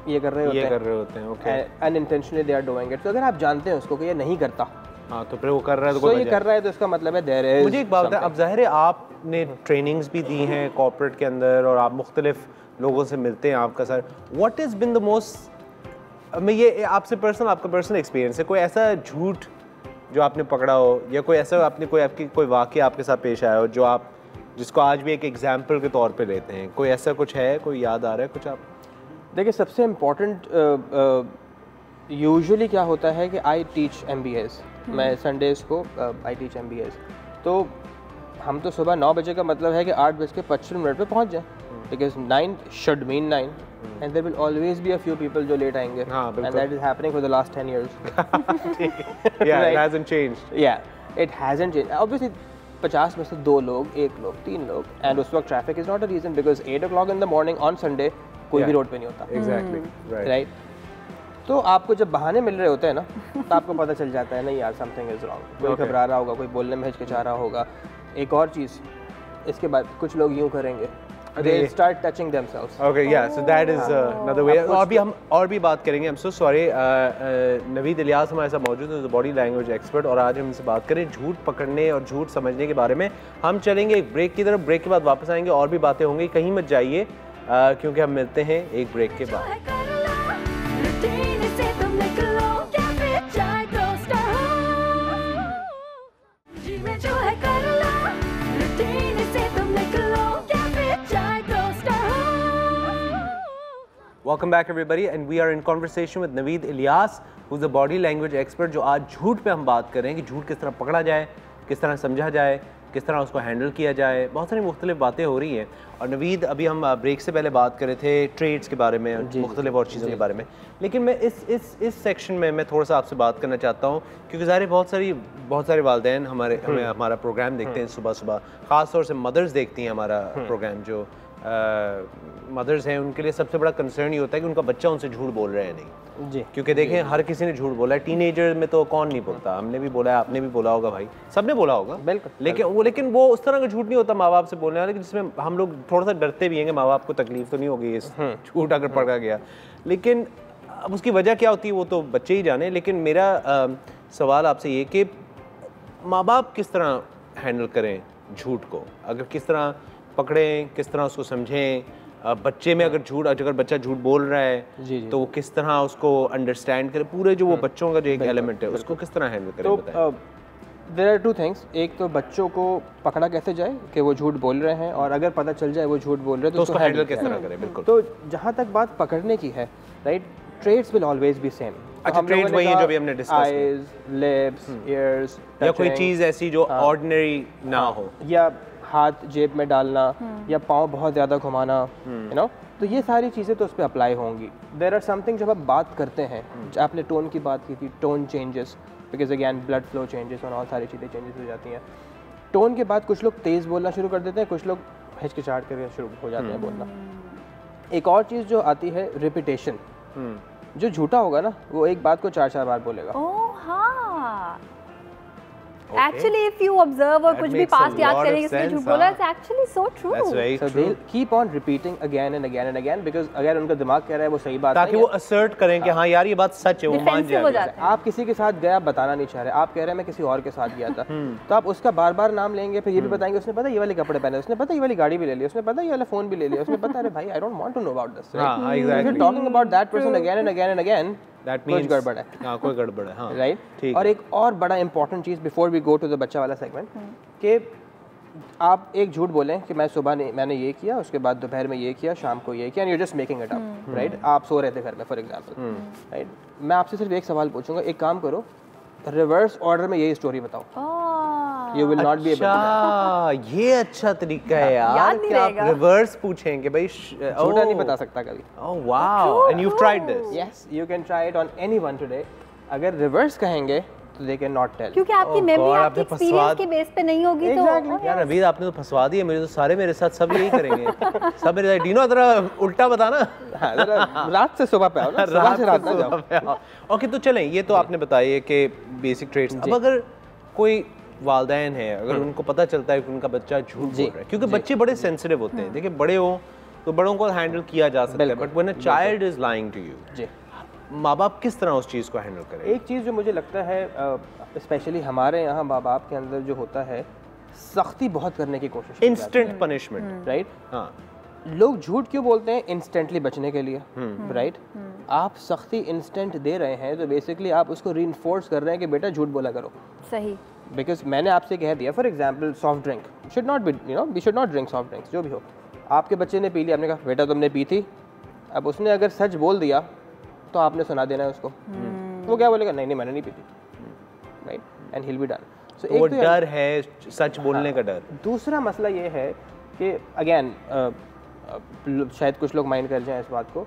ये कर रहे होते हैं, okay, unintentionally they are doing it. तो अगर आप जानते हैं उसको कि ये नहीं करता, हाँ, तो फिर वो कर रहा है तो ये कर रहा है तो इसका मतलब है देयर इज। मुझे एक बात है, अब जाहिर है आपने ट्रेनिंग्स भी दी हैं कॉर्पोरेट के अंदर और आप मुख्तलिफ लोगों से मिलते हैं आपका sir, what is been the most, मैं ये आपसे पर्सनल, आपका पर्सनल एक्सपीरियंस है, कोई ऐसा झूठ जो आपने पकड़ा हो या कोई ऐसा आपने कोई वाक़या आपके साथ पेश आया हो जो आप जिसको आज भी एक एग्जाम्पल के तौर पे लेते हैं, कोई ऐसा कुछ है, कोई याद आ रहा है कुछ? आप देखिए सबसे इम्पोर्टेंट यूजुअली क्या होता है कि आई टीच MBAs, मैं संडेज़ को आई टीच MBAs, तो हम तो सुबह 9 बजे का मतलब है कि 8:25 पे पहुंच जाएं, because 9 should mean 9 and there will always be a few people जो लेट आएंगे, and that is happening for the last 10 years। Yeah, it hasn't changed. Yeah, it hasn't changed. Obviously 50 में से 2 लोग, 1 लोग, 3 लोग, एंड उस वक्त traffic is not a reason, because 8 o'clock in the morning on Sunday कोई भी रोड पे नहीं होता। Exactly, right. तो आपको जब बहाने मिल रहे होते हैं ना तो आपको पता चल जाता है नहीं यार समथिंग इज रॉन्ग, कोई घबरा रहा होगा, कोई बोलने में हिचकिचा रहा होगा। एक और चीज़, इसके बाद कुछ लोग यूँ करेंगे, they start touching themselves. Okay, yeah, so that is another way. और भी हम और भी बात करेंगे। I'm so sorry, Naveed Ilyas हमारे साथ मौजूद है, बॉडी लैंग्वेज एक्सपर्ट, और आज हम इनसे बात करें झूठ पकड़ने और झूठ समझने के बारे में। हम चलेंगे एक ब्रेक की तरफ, ब्रेक के बाद वापस आएंगे, और भी बातें होंगी, कहीं मत जाइए क्योंकि हम मिलते हैं एक ब्रेक के बाद। Welcome back everybody and we are in conversation with Naveed Ilyas who's a body language expert जो आज झूठ पे हम बात कर रहे हैं कि झूठ किस तरह पकड़ा जाए, किस तरह समझा जाए, किस तरह उसको हैंडल किया जाए। बहुत सारी मुख्तलिफ बातें हो रही हैं और नवीद अभी हम ब्रेक से पहले बात कर रहे थे ट्रेड्स के बारे में, मुख्तलिफ और चीज़ों के बारे में, लेकिन मैं इस सेक्शन में मैं थोड़ा सा आपसे बात करना चाहता हूँ क्योंकि ज़ाहिर बहुत सारे वालिदैन हमारा प्रोग्राम देखते हैं सुबह सुबह, ख़ास तौर से मदर्स देखती हैं हमारा प्रोग्राम। जो मदर्स हैं उनके लिए सबसे बड़ा कंसर्न ये होता है कि उनका बच्चा उनसे झूठ बोल रहा है नहीं जी, क्योंकि देखें हर किसी ने झूठ बोला है, टीनेजर में तो कौन नहीं बोलता, हमने भी बोला है, आपने भी बोला होगा भाई, सबने बोला होगा बिल्कुल, लेकिन वो उस तरह का झूठ नहीं होता माँ बाप से बोलने वाला जिसमें हम लोग थोड़ा सा डरते भी हैं कि माँ बाप को तकलीफ तो नहीं होगी इस झूठ अगर पकड़ा गया, लेकिन अब उसकी वजह क्या होती है वो तो बच्चे ही जाने। लेकिन मेरा सवाल आपसे ये कि माँ बाप किस तरह हैंडल करें झूठ को, अगर किस तरह पकड़ें, किस तरह उसको समझें, बच्चे में अगर बच्चा झूठ बोल रहा है तो वो किस तरह उसको अंडरस्टैंड करें, पूरे जो वो बच्चों का जो एक एलिमेंट है उसको किस तरह हैंडल करें बताएं। देयर आर टू थिंग्स, एक तो बच्चों को पकड़ा कैसे जाए कि वो झूठ बोल रहे हैं, और अगर पता चल जाए वो झूट बोल रहे हैं तो उसको हैंडल किस तरह करें। बिल्कुल, तो जहाँ तक बात पकड़ने की है, right, trades will always be same. अच्छा, ट्रेड्स वही हैं जो भी हमने डिस्कस किया, आईज, लिप्स, ईयर्स, या कोई चीज़ ऐसी जो ऑर्डिनरी ना हो, या हाथ जेब में डालना, या पाँव बहुत ज़्यादा घुमाना, यू नो, तो ये सारी चीज़ें तो उस पर अप्लाई होंगी। देयर आर समथिंग जब आप बात करते हैं, आपने टोन की बात की थी, tone changes because again blood flow changes और और सारी चीज़ें चेंजेस हो जाती हैं। टोन के बाद कुछ लोग तेज़ बोलना शुरू कर देते हैं, कुछ लोग हिचकिचाहट करके शुरू हो जाते हैं बोलना। एक और चीज़ जो आती है रिपीटेशन, जो झूठा होगा ना वो एक बात को 4-4 बार बोलेगा। Actually, if you observe और कुछ भी past याद करेंगे इसमें झूठ बोला, it's actually so true. That's very so true. They'll keep on repeating again and again and again because अगर उनका दिमाग कह रहा है वो सही बात ताकि वो assert करें कि हाँ यार ये बात सच है, वो मान जाए। आप किसी के साथ गए, आप बताना नहीं चाह रहे, आप कह रहे हैं मैं किसी और के साथ गया था, तो आप उसका बार-बार नाम लेंगे, फिर ये भी बताएंगे उसने पता ये वाले कपड़े पहने, उसने पता ये वाली गाड़ी भी ले ली, उसने पता ये वाला फोन भी ले लिया, उसने पता अरे भाई I don't want to know about this. हाँ, exactly. If you're talking about that person again and again and again, that means कुछ गड़बड़ है। हाँ, कोई गड़बड़ है, हाँ, राइट, ठीक। और एक और बड़ा इंपॉर्टेंट चीज़ before we go to the बच्चा वाला सेगमेंट, कि आप एक झूठ बोलें कि मैं सुबह मैंने ये किया, उसके बाद दोपहर में ये किया, शाम को ये किया, and you just making it up, right. आप सो रहे थे घर में फॉर एग्जांपल, राइट, मैं आपसे सिर्फ एक सवाल पूछूंगा, एक काम करो, रिवर्स ऑर्डर में यही स्टोरी बताओ, you will not be able to. ये अच्छा तरीका है यार कि आप रिवर्स पूछें कि भाई झूठा नहीं बता सकता कभी। Oh wow, and you tried this? Yes, you can try it on anyone today. अगर रिवर्स कहेंगे तो दे कैन नॉट टेल, क्योंकि आपकी मेमोरी आपके एक्सपीरियंस के बेस पे नहीं होगी। तो यार नवीद आपने तो फंसवा दिया मेरे, तो सारे मेरे साथ सब यही करेंगे, सब मेरे साथ। डीनो जरा उल्टा बताना, रात से सुबह पे आओ ना, सुबह से रात ना जाओ। ओके, तो चलें, ये तो आपने बताया कि बेसिक ट्रेड्स। अब अगर कोई वालिदैन है, अगर उनको पता चलता है कि उनका बच्चा झूठ बोल रहा है, क्योंकि बच्चे बड़े सेंसिटिव होते हैं, देखिए बड़े हो तो बड़ों को हैंडल किया जा सकता है, but when a child is lying to you, माँ बाप किस तरह उस चीज़ को हैंडल करें? एक चीज़ जो मुझे लगता है स्पेशली हमारे यहाँ माँ बाप के अंदर जो होता है, सख्ती बहुत करने की कोशिश, इंस्टेंट पनिशमेंट, राइट। हाँ, लोग झूठ क्यों बोलते हैं? इंस्टेंटली बचने के लिए, राइट। आप सख्ती इंस्टेंट दे रहे हैं तो बेसिकली आप उसको रीइंफोर्स कर रहे हैं कि बेटा झूठ बोला करो। सही, बिकॉज मैंने आपसे कह दिया, for example soft drink should not be, you know, we should not drink soft drinks, जो भी हो। आपके बच्चे ने पी लिया, आपने कहा बेटा तुमने पी थी, अब उसने अगर सच बोल दिया तो आपने सुना देना है उसको, वो क्या बोलेगा? नहीं नहीं मैंने नहीं पी थी, right, and he will be done. So एक तो डर है, सच बोलने का डर। दूसरा मसला ये है कि अगेन शायद कुछ लोग माइंड कर जाएं इस बात को,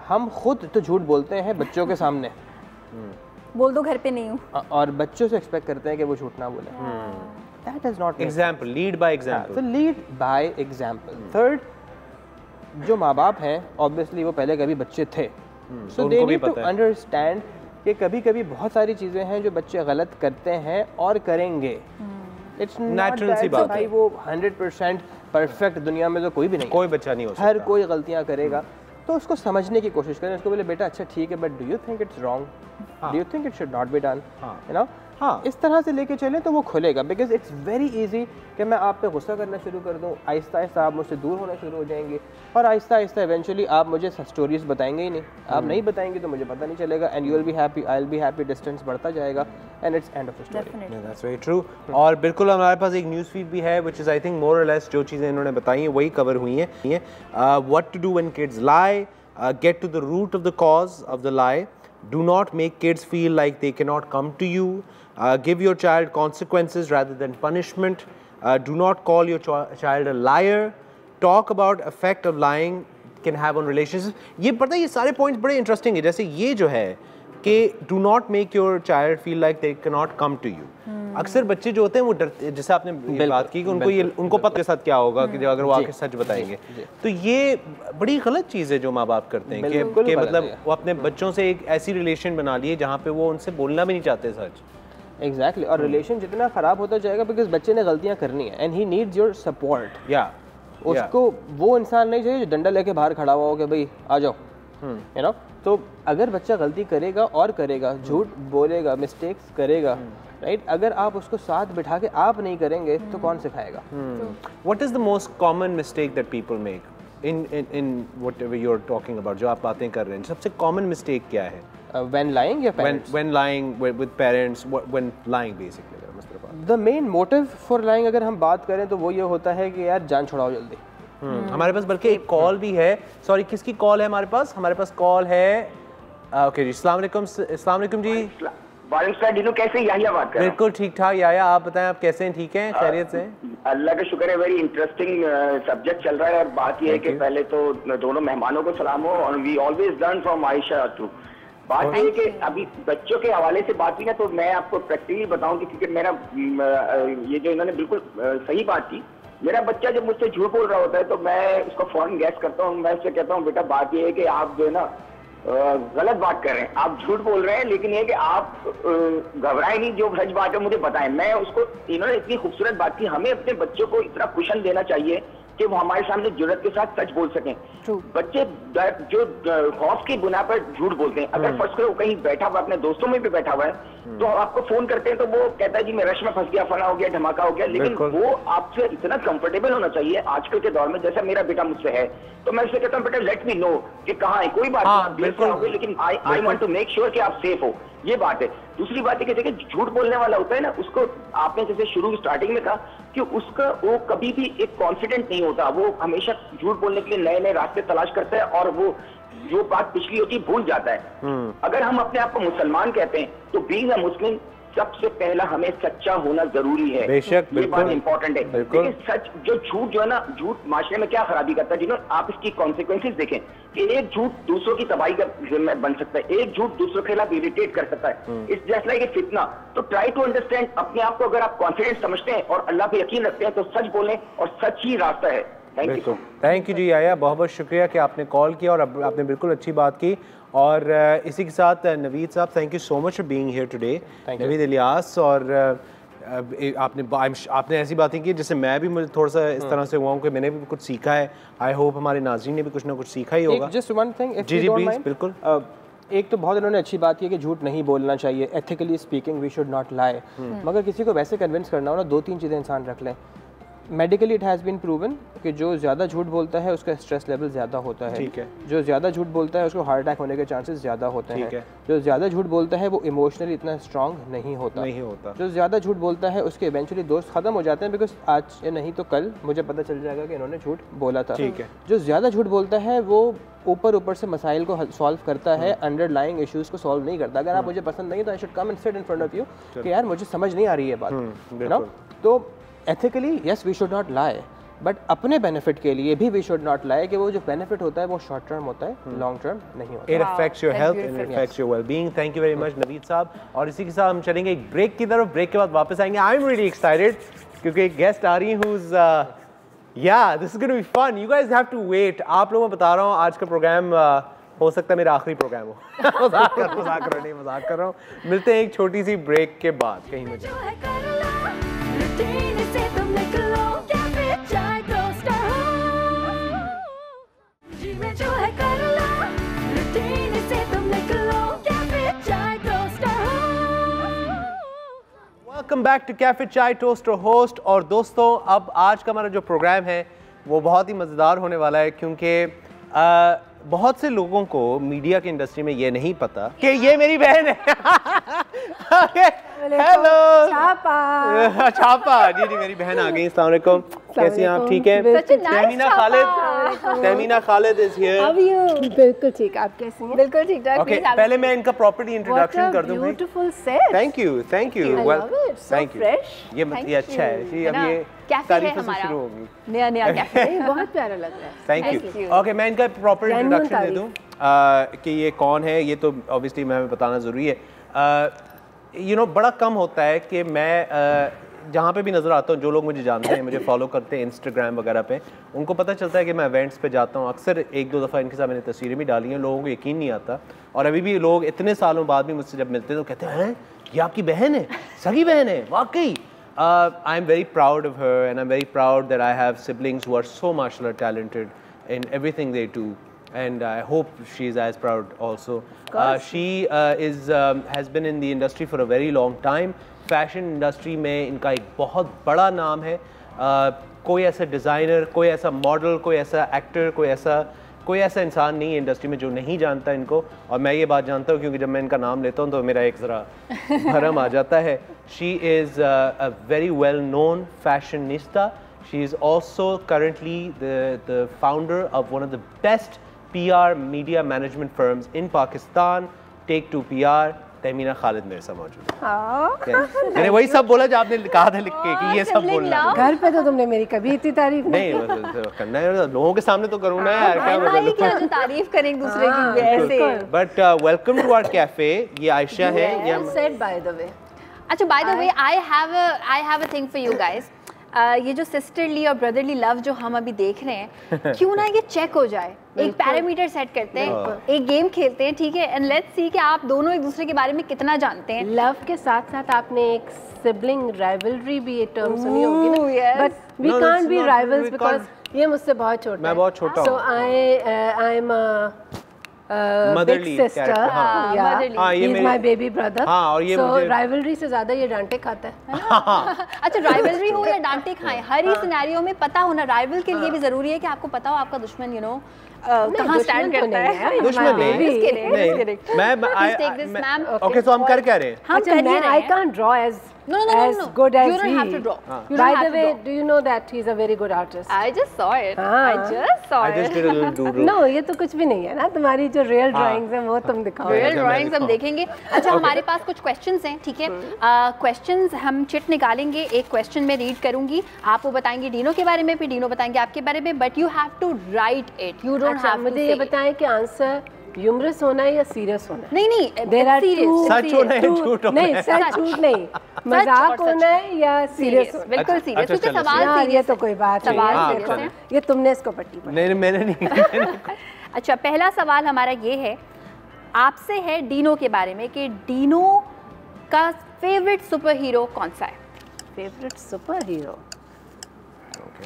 हम खुद तो झूठ बोलते हैं बच्चों के सामने, बोल दो घर पे नहीं हूँ, और बच्चों से एक्सपेक्ट करते हैं कि वो झूठ ना बोले। That is not example, lead by example. So lead by example. Third, जो माँ बाप हैं ऑब्वियसली वो पहले कभी बच्चे थे, सो दे नीड टू अंडरस्टैंड कि कभी कभी बहुत सारी चीज़ें हैं जो बच्चे गलत करते हैं और करेंगे। इट्स नेचुरल सी बात है, वो 100% परफेक्ट दुनिया में तो कोई भी नहीं, कोई बच्चा नहीं हो सकता, हर कोई गलतियाँ करेगा। तो उसको समझने की कोशिश करें, उसको बोले बेटा अच्छा ठीक है, but do you think it's wrong, do you think it should not be done, you know. हाँ, इस तरह से लेके चलें तो वो खुलेगा, बिकॉज इट्स वेरी इजी कि मैं आप पे गुस्सा करना शुरू कर दूं, आहिस्ता आहिस्ता आप मुझसे दूर होना शुरू हो जाएंगे, और आहिस्ता आहिस्ता इवेंचुअली आप मुझे स्टोरीज बताएंगे ही नहीं, आप नहीं बताएंगे तो मुझे पता नहीं चलेगा, and you will be happy, I will be happy, distance बढ़ता जाएगा, and it's end of the story. That's very true. और बिल्कुल हमारे पास एक न्यूज़ फीड भी है, which is I think more और लेस जो चीज़ें इन्होंने बताई हैं वही कवर हुई हैं। What to do when kids lie, Get to the root of the cause of the lie. Do not make kids feel like they cannot come to you. Give your child consequences rather than punishment. Do not call your child a liar. Talk about effect of lying can have on relationships. ये पता है, ये सारे points बड़े interesting है. जैसे ये जो है कि do not make your child feel like they cannot come to you. अक्सर बच्चे जो होते हैं वो डरते, जैसे आपने बात की कि उनको पता के साथ क्या होगा कि अगर वो आके सच बताएंगे, तो ये बड़ी गलत चीज़ है जो माँ बाप करते हैं कि मतलब वो अपने बच्चों से एक ऐसी रिलेशन बना लिए जहाँ पे वो उनसे बोलना भी नहीं चाहते सच. एग्जैक्टली और रिलेशन जितना ख़राब होता जाएगा बिकॉज बच्चे ने गलतियाँ करनी है and he needs your support. या उसको वो इंसान नहीं चाहिए जो डंडा लेके बाहर खड़ा हुआ हो कि भाई आ जाओ, यू नो. तो अगर बच्चा गलती करेगा और करेगा, झूठ बोलेगा, मिस्टेक्स करेगा, राइट, अगर आप उसको साथ बिठा के आप नहीं करेंगे तो कौन सिखाएगा? What is the most common mistake that people make in whatever you're talking about, जो आप बातें कर रहे हैं, सबसे common mistake क्या है? When lying या parents? When lying with parents, when lying basically. The main motive for lying अगर हम बात करें तो वो ये होता है कि यार जान छुड़ाओ जल्दी. हमारे पास बल्कि एक कॉल भी है. सॉरी, किसकी कॉल है हमारे पास? हमारे पास कॉल है. ओके जी, अस्सलाम वालेकुम जी. वालेकुम, कैसे? याहिया बात कर रहा हूं. बिल्कुल ठीक ठाक. याहिया, आप बताएं, आप कैसे हैं? ठीक हैं, खैरियत से? अल्लाह का शुक्र है. वेरी इंटरेस्टिंग सब्जेक्ट चल रहा है. और बात यह है कि पहले तो दोनों मेहमानों को सलाम हो. और we always learn from Ayesha too. बात है कि अभी बच्चों के हवाले से बात हुई ना, तो मैं आपको प्रैक्टिकली बताऊं कि क्योंकि मेरा ये जो इन्होंने बिल्कुल सही बात की. मेरा बच्चा जब मुझसे झूठ बोल रहा होता है तो मैं उसको फौरन गैस करता हूँ. मैं उससे कहता हूँ, बेटा बात ये है कि आप जो है ना गलत बात कर रहे हैं, आप झूठ बोल रहे हैं, लेकिन ये कि आप घबराए नहीं, जो सच बात है मुझे बताएं. मैं उसको, इन्होंने इतनी खूबसूरत बात की. हमें अपने बच्चों को इतना कुशन देना चाहिए कि वो हमारे सामने जुर्रत के साथ सच बोल सकें. बच्चे जो खौफ की बुना पर झूठ बोलते हैं. अगर फर्स्ट करो कहीं बैठा हुआ, अपने दोस्तों में भी बैठा हुआ है, तो आपको फोन करते हैं तो वो कहता है जी मैं रश में फंस गया, फना हो गया, धमाका हो गया. लेकिन वो आपसे इतना कंफर्टेबल होना चाहिए आजकल के दौर में. जैसा मेरा बेटा मुझसे है तो मैं उससे कहता हूँ, बेटा लेट मी नो कि कहाँ है, कोई बात नहीं, लेकिन I want to make sure कि आप सेफ हो. ये बात है. दूसरी बात है कि झूठ बोलने वाला होता है ना, उसको आपने जैसे शुरू स्टार्टिंग में कहा कि उसका वो कभी भी एक कॉन्फिडेंट नहीं होता. वो हमेशा झूठ बोलने के लिए नए नए रास्ते तलाश करता है और वो जो बात पिछली होती है भूल जाता है. अगर हम अपने आप को मुसलमान कहते हैं तो बीइंग अ मुस्लिम सबसे पहला हमें सच्चा होना जरूरी है. बेशक, ये बात इंपॉर्टेंट है. लेकिन सच जो झूठ जो है ना, झूठ माशरे में क्या खराबी करता है, जिन्होंने आप इसकी कॉन्सिक्वेंसेज देखें कि एक झूठ दूसरों की तबाही का जिम्मेदार बन सकता है, एक झूठ दूसरों के खिलाफ इरिटेट कर सकता है. इट्स जस्ट लाइक ए फितना. तो ट्राई टू अंडरस्टैंड अपने आप को. अगर आप कॉन्फिडेंस समझते हैं और अल्लाह पे यकीन रखते हैं तो सच बोलें और सच ही रास्ता है. थैंक यू जी याहिया, बहुत बहुत शुक्रिया कि आपने कॉल किया और आपने बिल्कुल अच्छी बात की. और इसी के साथ नवीद साहब, thank you so much for being here today. Naveed Ilyas, और आपने ऐसी बातें की जिससे मैं भी मुझे थोड़ा सा इस तरह से हुआ हूँ कि मैंने भी कुछ सीखा है. आई होप हमारे नाज़रीन ने भी कुछ ना कुछ सीखा ही होगा. जस्ट वन थिंग, जी जी प्लीज. बिल्कुल. एक तो बहुत इन्होंने अच्छी बात की कि झूठ नहीं बोलना चाहिए, ethically speaking we should not lie. मगर किसी को वैसे कन्विंस करना हो ना, 2-3 चीज़ें इंसान रख लें. Medically it has been proven कि जो ज़्यादा झूठ बोलता है उसका स्ट्रेस लेवल ज़्यादा होता है. ठीक है. जो ज़्यादा झूठ बोलता है उसको हार्ट अटैक होने के चांसेस ज़्यादा होते हैं. ठीक है. जो ज़्यादा झूठ बोलता है वो इमोशनली इतना स्ट्रांग नहीं होता. जो ज़्यादा झूठ बोलता है उसके इवेंचुअली दोस्त ख़त्म हो जाते हैं, बिकॉज आज नहीं तो कल मुझे पता चल जाएगा कि इन्होंने झूठ बोला था. ठीक है. जो ज़्यादा झूठ बोलता है वो ऊपर से मसाइल को सॉल्व करता है, अंडरलाइंग इश्यूज़ को सॉल्व नहीं करता. अगर आप मुझे पसंद नहीं तो I should come and sit in front of you कि यार मुझे समझ नहीं आ रही है बात, यू नो. तो ethically yes we should not lie, but अपने बेनिफिट के लिए भी वी शुड नॉट लाई कि वो जो बेनिफिट होता है वो शॉर्ट टर्म होता है, लॉन्ग टर्म नहीं होता. It affects your health and it affects your well-being. Thank you very much Naveed साहब. और इसी के साथ हम चलेंगे एक ब्रेक की तरफ. ब्रेक के बाद वापस आएंगे. I'm really excited क्योंकि एक गेस्ट आ रही है who's this is going to be fun. You guys have to wait. आप लोगों को बता रहा हूँ आज का प्रोग्राम हो सकता है मेरा आखिरी प्रोग्राम हो. मजाक कर रहा हूँ. मिलते हैं एक छोटी सी ब्रेक के बाद कहीं मुझे. वेलकम बैक टू कैफे चाय टोस्टर होस्ट. और दोस्तों, अब आज का हमारा जो प्रोग्राम है वो बहुत ही मज़ेदार होने वाला है क्योंकि बहुत से लोगों को मीडिया की इंडस्ट्री में ये नहीं पता कि ये मेरी बहन है. हेलो छापा. जी जी, मेरी बहन आ गई. अस्सलाम वालेकुम. कैसी हैं आप? ठीक है. Such a nice Tahmina Khalid. Tahmina Khalid is here. How are you? बिल्कुल ठीक, आप कैसी हैं? बिल्कुल ठीक ठाक। ओके, पहले मैं इनका प्रॉपर्टी इंट्रोडक्शन कर दूं भाई। Beautiful set. Thank you, thank you. I love it. So thank you. fresh. ये अच्छा है जी, अब ये कैफे है तारीफों से हमारा, शुरू होगी। नया नया कैफे। बहुत प्यारा लग रहा है। Thank Thank you. you. Okay, मैं इनका प्रॉपर Genuine इंट्रोडक्शन दे तारीफ। दूं कि ये कौन है। ये तो ऑब्वियसली मैं बताना ज़रूरी है। यू नो बड़ा कम होता है कि मैं जहाँ पे भी नज़र आता हूँ, जो लोग मुझे जानते हैं, मुझे फॉलो करते हैं इंस्टाग्राम वगैरह पे, उनको पता चलता है कि मैं इवेंट्स पे जाता हूँ। अक्सर एक दो दफ़ा इनके साथ मैंने तस्वीरें भी डाली हैं, लोगों को यकीन नहीं आता। और अभी भी लोग इतने सालों बाद भी मुझसे जब मिलते हैं तो कहते हैं ये आपकी बहन है, सगी बहन है, वाकई। I am very proud of her and I am very proud that I have siblings who are so माशाल्लाह talented in everything they do, and I hope she is as proud also. She has been in the industry for a very long time. Fashion industry में इनका एक बहुत बड़ा नाम है। कोई ऐसा डिज़ाइनर, कोई ऐसा मॉडल, कोई ऐसा एक्टर, कोई ऐसा इंसान नहीं है इंडस्ट्री में जो नहीं जानता इनको। और मैं ये बात जानता हूँ क्योंकि जब मैं इनका नाम लेता हूँ तो मेरा एक ज़रा भरम आ जाता है। She is a very well known fashionista. She is also currently the founder of one of the best PR media management firms in Pakistan, Take 2 PR। Tahmina Khalid मेरे साथ मौजूद है। मैंने वही सब बोला जो आपने कहा था लिख के कि ये सब बोलना। घर पे तो तुमने मेरी कभी इतनी तारीफ नहीं करना है, लोगों के सामने तो करूँ ना यार, क्या मतलब क्या जो तारीफ करें एक दूसरे की ऐसे। But welcome to our cafe. ये आयशा है। ये सेड बाय द वे। अच्छा, by the way I have a thing for you guys. ये जो सिस्टरली और ब्रदरली लव जो हम अभी देख रहे हैं, क्यों ना ये चेक हो जाए। एक पैरामीटर सेट करते हैं, एक गेम खेलते हैं, ठीक है, एंड लेट्स सी कि आप दोनों एक दूसरे के बारे में कितना जानते हैं। लव के साथ साथ आपने एक सिबलिंग राइवलरी भी ये टर्म सुनी होगी ना, but we can't be rivals because ये मुझसे बहुत छोटा है। मैं बहुत छोटा हूँ। So I am Motherly big sister, character, हाँ। yeah. हाँ, ये He's मेरे- my baby brother. हाँ, और ये so मुझे- rivalry से ज्यादा ये डांटे खाता है। अच्छा, राइवलरी हो या डांटे खाएं, हर ही सिनेरियो में पता होना। राइवल के लिए भी जरूरी है कि आपको पता हो आपका दुश्मन यू नो कहाँ स्टैंड करता है। दुश्मन नहीं, Please take this, ma'am. Okay, तो हम कर क्या रहे हैं? हम कर ही रहे I हैं। can't draw as No. good as You don't he. have to draw. You don't By have the to way, draw. do you know that he's a very good artist? I just saw it. हाँ। I just saw I just it. did a little doodle. No, ये तो कुछ भी नहीं है ना, तुम्हारी जो रियल ड्राइंग्स हैं वो तुम दिखाओ। Real मैं drawings हम दिखाऊं। देखेंगे। अच्छा, हमारे पास कुछ क्वेश्चंस हैं, ठीक है। क्वेश्चंस हम चिट निकालेंगे। एक क्वेश्चन मैं रीड करूंगी, आप वो बताएंगे डीनो के बारे में, फिर डीनो बताएंगे आपके बारे में, but you have to write it. You don't have मुझे ये बताएं कि आंसर ह्यूमरस होना है या सीरियस होना है? नहीं, देयर आर टू। सच होना है, झूठ होना नहीं, है। सच झूठ नहीं, मजाक होना है या सीरियस होना है? बिल्कुल सीरियस, अच्छा, क्योंकि चलो, सवाल हाँ, ये सीरियस तो कोई बात नहीं सवाल है। serious है। ये तुमने इसको पट्टी पर। नहीं, मैंने नहीं। अच्छा, पहला सवाल हमारा ये है आपसे है डीनो के बारे में कि डीनो का फेवरेट सुपर हीरो कौन सा है? Favourite super hero?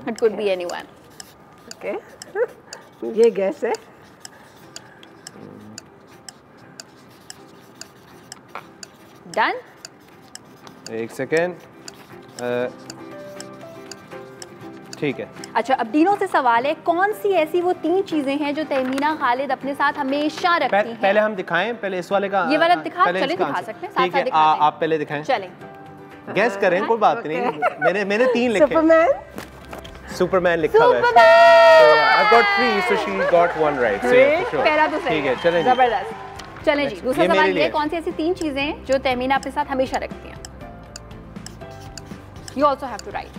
It could be anyone. Okay, ये गैस है। डन। एक सेकेंड, ठीक है। अच्छा, अब डीनो से सवाल है, कौन सी ऐसी वो 3 चीजें हैं जो तहमीना खालिद अपने साथ हमेशा रखती हैं? पहले हम दिखाएं, पहले इस वाले का ये वाला दिखा, पहले चलें इसका दिखा आंसर। सकते हैं, साथ ठीक है, साथ दिखाते हैं। आप पहले दिखाएं। चलें। गैस करें, कोई बात नहीं। मैंने 3 लिखे। सुपरमैन लिखा हुआ है। I got 3, so she got 1 right. So yeah, for sure. पहला तो सही ठीक है, चलें जी। जबरदस्त। चलें जी, दूसरा ये मेरे सवाल ये लिए। कौन सी ऐसी 3 चीजें हैं जो तहमीना अपने साथ हमेशा रखती हैं? You also have to write.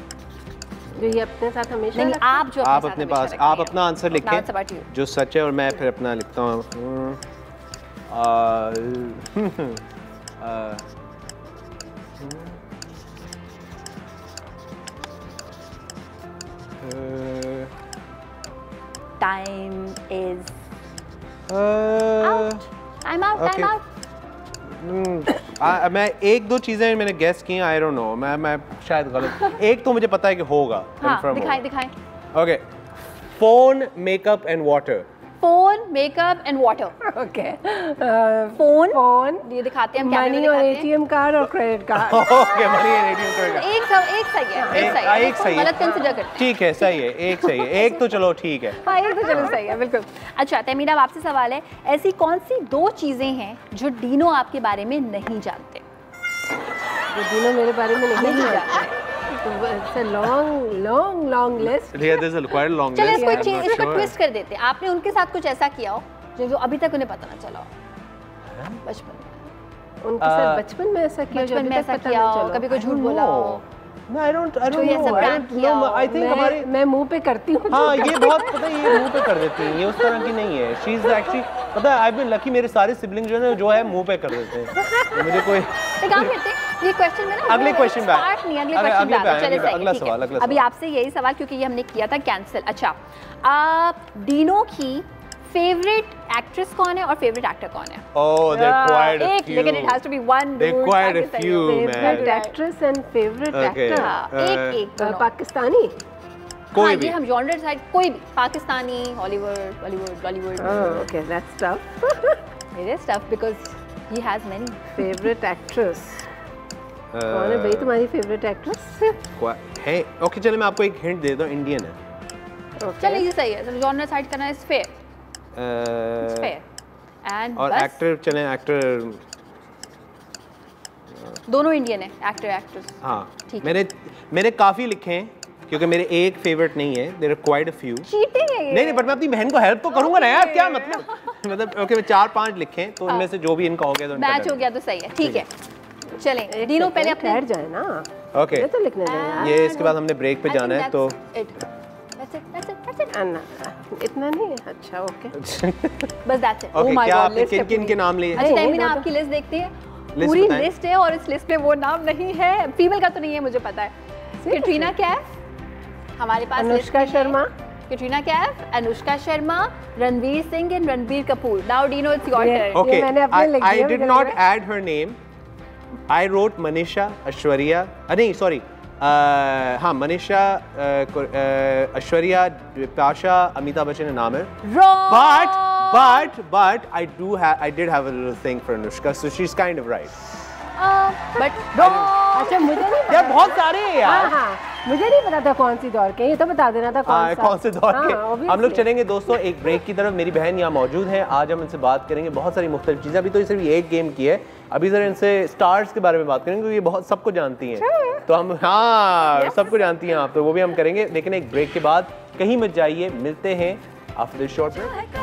जो ये अपने साथ हमेशा नहीं, रखता है? आप जो आप साथ अपने हमेशा पास रखती आप हैं। अपना आंसर Now it's about लिखें you. जो सच है और मैं फिर अपना लिखता हूँ। Time is out. Time out. okay. Time out. मैं 1-2 चीजें मैंने गेस की, आई डोंट नो, मैं शायद गलत। एक तो मुझे पता है कि होगा, हाँ, confirm दिखाएं होगा। दिखाएं। Okay, phone, makeup and water. Phone, makeup and water. Okay, phone, ये दिखाते हैं हम कैमरे में मनी और दिखाते हैं। एटीएम कार्ड और credit card. Okay, money and ATM करेगा। एक सही है, एक सही है। गलत कंसीडर करते हैं। ठीक है, सही है, एक सही है, एक तो चलो ठीक है। हाँ, एक तो चलो सही है, बिल्कुल। अच्छा, तहमीना, अब आपसे सवाल है, ऐसी कौन सी 2 चीजें हैं जो डीनो आपके बारे में नहीं जानते? जो दिनों मेरे बारे में नहीं जानते। It's a long list. Yeah, there's a quite a long चलिए list. इसको ट्विस्ट कर देते हैं। आपने उनके साथ कुछ ऐसा किया हो जो अभी तक उन्हें पता ना चला हो बचपन में? उनके साथ बचपन में ऐसा किया, बचपन में ऐसा किया हो, कभी कोई झूठ बोला हो? No, I don't know. I think हमारे मैं मुंह पे करती हूँ। हाँ, ये बहुत पता है, ये मुंह पे कर देती हैं, ये उस तरह की नहीं है। She is actually, पता है, I've been lucky, मेरे सारे सिबलिंग जो है मुंह पे कर देते हैं। मुझे कोई एक काम करते हैं, ये क्वेश्चन में ना अगले क्वेश्चन बैक, पार्ट नहीं, अगले क्वेश्चन बैक, चलिए अगला सही, सवाल, ठीक है। अभी आपसे यही सवाल, क्योंकि ये हमने किया था कैंसिल। अच्छा, डीनो की फेवरेट एक्ट्रेस कौन है और फेवरेट एक्टर कौन है? Oh, they're quite a few. लेकिन it has to be one. They're quite a few, man. Favorite actress and favorite actor. एक पाकिस्तानी। कोई भी। ये हम जॉनर साइड कोई भी, Pakistani, Hollywood, Bollywood. Okay, that's tough. It is tough because he has many. Favorite actress. कौन है भाई तुम्हारी favorite actress? है, ओके, चलिए मैं आपको एक हिंट दे दूं, इंडियन है। चलिए ये सही है, जॉनर साइड करना इज फेयर। एंड और एक्टर, चलें एक्टर दोनों इंडियन है, एक्टर एक्ट्रेस। हाँ, मैंने काफी लिखे हैं, क्योंकि मेरे एक फेवरेट नहीं है, there are quite a few. Cheating है ये। नहीं, बट मैं अपनी बहन को हेल्प तो करूंगा ना यार, क्या मतलब ओके, मैं 4-5 लिखे हैं, तो उनमें से जो भी इनका हो गया तो मैच हो गया तो सही है, ठीक है। चलें, डीनो पहले अपने ठहर जाए ना। ओके, ये तो लिखने दे यार। ये इसके बाद हमने ब्रेक पे जाना है, तो इतना नहीं है। अच्छा, ओके, बस दैट्स इट। ओके, क्या आपने किन के नाम लिए? अच्छा, टाइम आपकी लिस्ट देखते हैं, पूरी लिस्ट है और इस लिस्ट में वो नाम नहीं है, फीमेल का तो नहीं है, मुझे पता है। कैटरीना कैफ हमारे पास, Anushka Sharma, Katrina Kaif, Anushka Sharma, Ranveer Singh and Ranbir Kapoor. Now Dino, it's your turn. Okay, मैंने अपने लिख आई दिया, did not add her name, I wrote Manisha, Aishwarya, नहीं सॉरी, हाँ, मनीषा, ऐश्वर्या, पाशा, अमिताभ बच्चन नाम है। But I did have a little thing for Anushka, so she's kind of right. But अच्छा, मुझे नहीं पता। यार बहुत सारे हैं यार। हाँ, मुझे नहीं पता था कौन सी दौर के, ये तो बता देना था कौन से दौर के। obviously। हम लोग चलेंगे दोस्तों एक ब्रेक की तरफ। मेरी बहन यहाँ मौजूद है, आज हम इनसे बात करेंगे बहुत सारी मुख्तलिफ चीज़ें। अभी तो ये सिर्फ एक गेम की है, अभी जरा इनसे स्टार्स के बारे में बात करेंगे, क्योंकि ये बहुत सबको जानती हैं, तो हम, हाँ, सबको जानती हैं आप, तो वो भी हम करेंगे, लेकिन एक ब्रेक के बाद। कहीं मत जाइए, मिलते हैं after this short break.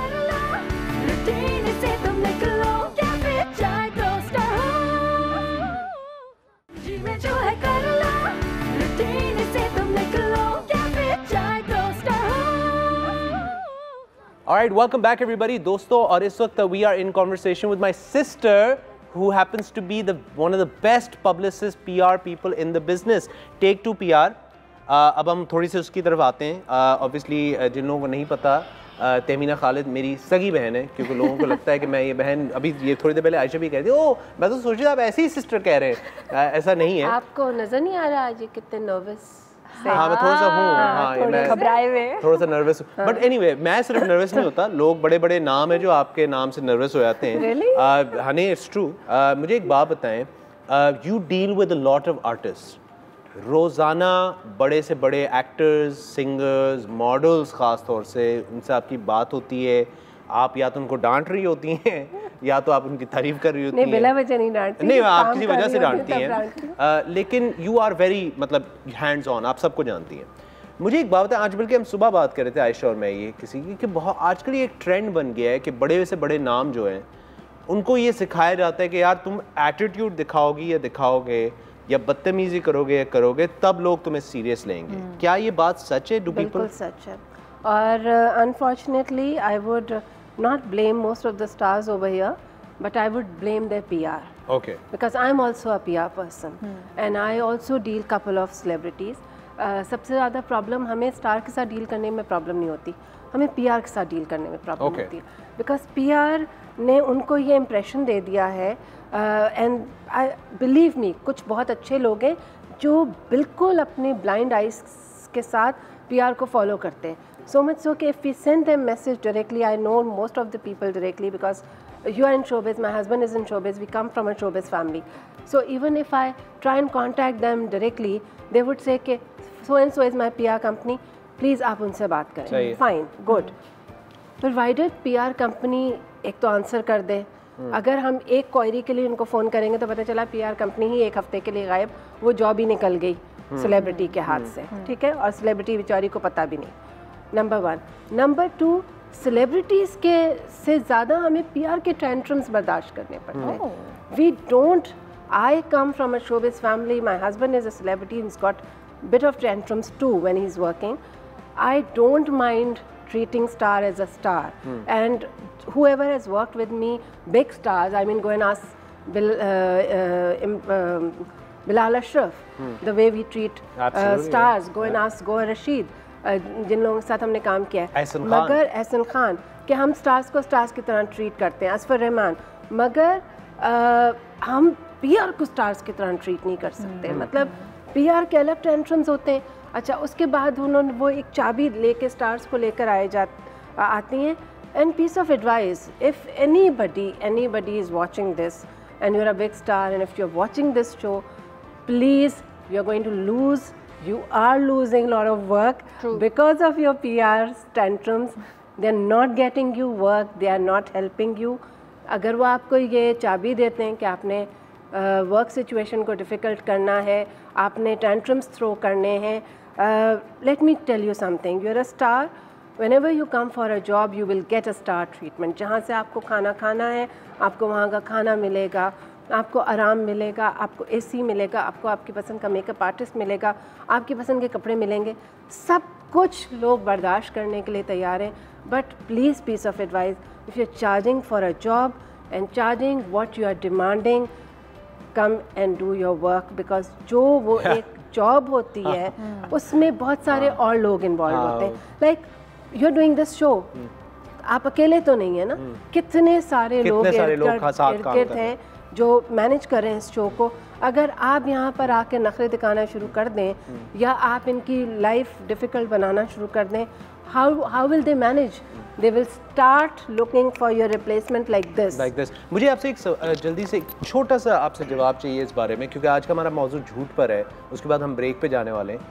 Alright, welcome back everybody, दोस्तों, और इस वक्त we are in conversation with my sister who happens to be one of the best publicist PR people in the business, Take 2 PR। अब हम थोड़ी सी उसकी तरफ आते हैं। Obviously जिन लोगों को नहीं पता, तेमीना खालिद मेरी सगी बहन है, क्योंकि लोगों को लगता है कि मैं ये बहन, अभी ये थोड़ी देर पहले आयशा भी कहती, ओ मैं तो सोच रही था आप ऐसी ही सिस्टर कह रहे हैं, ऐसा नहीं है। आपको नजर नहीं आ रहा आज ये कितने नर्वस? हाँ, मैं थोड़ा सा हूँ, मैं घबराए हुए, थोड़ा सा नर्वस हूँ, बट एनीवे मैं सिर्फ नर्वस नहीं होता, लोग बड़े बड़े नाम है जो आपके नाम से नर्वस हो जाते हैं। Honey, it's true. मुझे एक बात बताएं, you deal with a lot of artist, रोज़ाना बड़े से बड़े एक्टर्स, सिंगर्स, मॉडल्स, ख़ास तौर से उनसे आपकी बात होती है, आप या तो उनको डांट रही होती हैं या तो आप उनकी तारीफ कर रही होती हैं। नहीं, बिला वजह नहीं डांटती, नहीं, आप किसी वजह से डांटती हैं, लेकिन यू आर वेरी, मतलब हैंड्स ऑन, आप सबको जानती हैं। मुझे एक बात है, आज बल्कि हम सुबह बात कर रहे थे आयशा और मैं, ये किसी की, कि बहुत आजकल ये एक ट्रेंड बन गया है कि बड़े से बड़े नाम जो हैं उनको ये सिखाया जाता है कि यार तुम एटीट्यूड दिखाओगी या दिखाओगे या बदतमीजी करोगे या करोगे, तब लोग तुम्हें सीरियस लेंगे। क्या ये बात सच है? बिल्कुल सच है, और unfortunately I would not blame most of the stars over here, but I would blame their PR. Okay. Because I'm also a PR person, and I also deal couple of celebrities. सबसे ज़्यादा problem हमें star के साथ deal करने में problem नहीं होती, हमें PR के साथ डील करने में प्रॉब्लम होती है, बिकॉज PR ने उनको ये इम्प्रेशन दे दिया है, एंड आई बिलीव मी, कुछ बहुत अच्छे लोग हैं जो बिल्कुल अपने ब्लाइंड आइज के साथ PR को फॉलो करते हैं। So much so if we send them message directly, I know most of the people directly because you are in showbiz, my husband is in showbiz, we come from a showbiz family. So even if I try and contact them directly, they would say कि so and so is my PR company, please आप उनसे बात करें। Fine, good. Provided PR company एक तो answer कर दे, अगर हम एक क्वेरी के लिए उनको फ़ोन करेंगे तो पता चला PR कंपनी ही एक हफ्ते के लिए गायब, वो जॉब ही निकल गई, सेलिब्रिटी के हाथ से, ठीक है, और सेलिब्रिटी बेचारी को पता भी नहीं, नंबर 1। नंबर 2, सेलिब्रिटीज़ के से ज़्यादा हमें पीआर के टेंट्रम्स बर्दाश्त करने पड़ते हैं। We don't, I come from a showbiz family, my husband is a celebrity, he's got bit of tantrums too when he's working. I don't mind treating star as a star, and whoever has worked with me, big stars, I mean, go and ask Bilal Ashraf, the way we treat stars, go and ask Gohar Rashid, जिन लोगों के साथ हमने काम किया है, मगर एहसन खान कि हम स्टार्स को स्टार्स की तरह ट्रीट करते हैं, असफर रहमान, मगर हम पीआर को स्टार्स की तरह ट्रीट नहीं कर सकते। मतलब पीआर के अलग टेंट्रम्स होते हैं। अच्छा, उसके बाद उन्होंने वो एक चाबी लेके स्टार्स को लेकर आती हैं। And piece of advice, if anybody is watching this and you are a big star and if you are watching this show, please, you are going to lose, you are losing a lot of work because of your PR tantrums. They are not getting you work, they are not helping you. अगर वो आपको ये चाबी देते हैं कि आपने work situation को डिफ़िकल्ट करना है, आपने टेंट्रम्स थ्रो करने हैं, let me tell you something, you are a star, whenever you come for a job you will get a star treatment. जहाँ से आपको खाना खाना है, आपको वहाँ का खाना मिलेगा, आपको आराम मिलेगा, आपको एसी मिलेगा, आपको आपकी पसंद का मेकअप आर्टिस्ट मिलेगा, आपकी पसंद के कपड़े मिलेंगे, सब कुछ लोग बर्दाश्त करने के लिए तैयार हैं। But please, piece of advice, if you are charging for a job and charging what you are demanding, come and do your work, because जो वो एक जॉब होती है उसमें बहुत सारे और लोग इन्वॉल्व होते हैं। Like you are doing this show, आप अकेले तो नहीं है ना, कितने सारे लोग इर्द-गिर्द हैं जो मैनेज कर रहे हैं इस शो को। अगर आप यहाँ पर आके नखरे दिखाना शुरू कर दें या आप इनकी लाइफ डिफ़िकल्ट बनाना शुरू कर दें, how will they manage? They will start looking for your replacement like this. मुझे आपसे एक जल्दी से एक छोटा सा आपसे जवाब चाहिए इस बारे में, क्योंकि आज का हमारा मौजू झूठ पर है, उसके बाद हम ब्रेक पे जाने वाले हैं।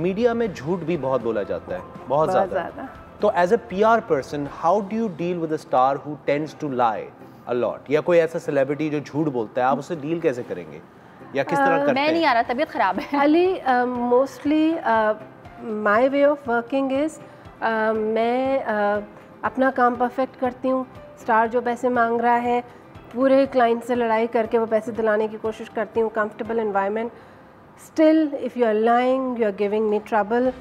मीडिया में झूठ भी बहुत बोला जाता है, बहुत ज़्यादा। तो as a PR person, how do you deal with a star who tends to lie a lot, या कोई ऐसा सेलिब्रिटी जो झूठ बोलता है, आप उससे डील कैसे करेंगे या किस तरह करते हैं? मैं नहीं आ रहा, तबीयत ख़राब है। Ali, mostly my way of working is, मैं अपना काम परफेक्ट करती हूँ। स्टार जो पैसे मांग रहा है, पूरे क्लाइंट से लड़ाई करके वो पैसे दिलाने की कोशिश करती हूँ, comfortable environment. Still if you are lying, you are giving me trouble,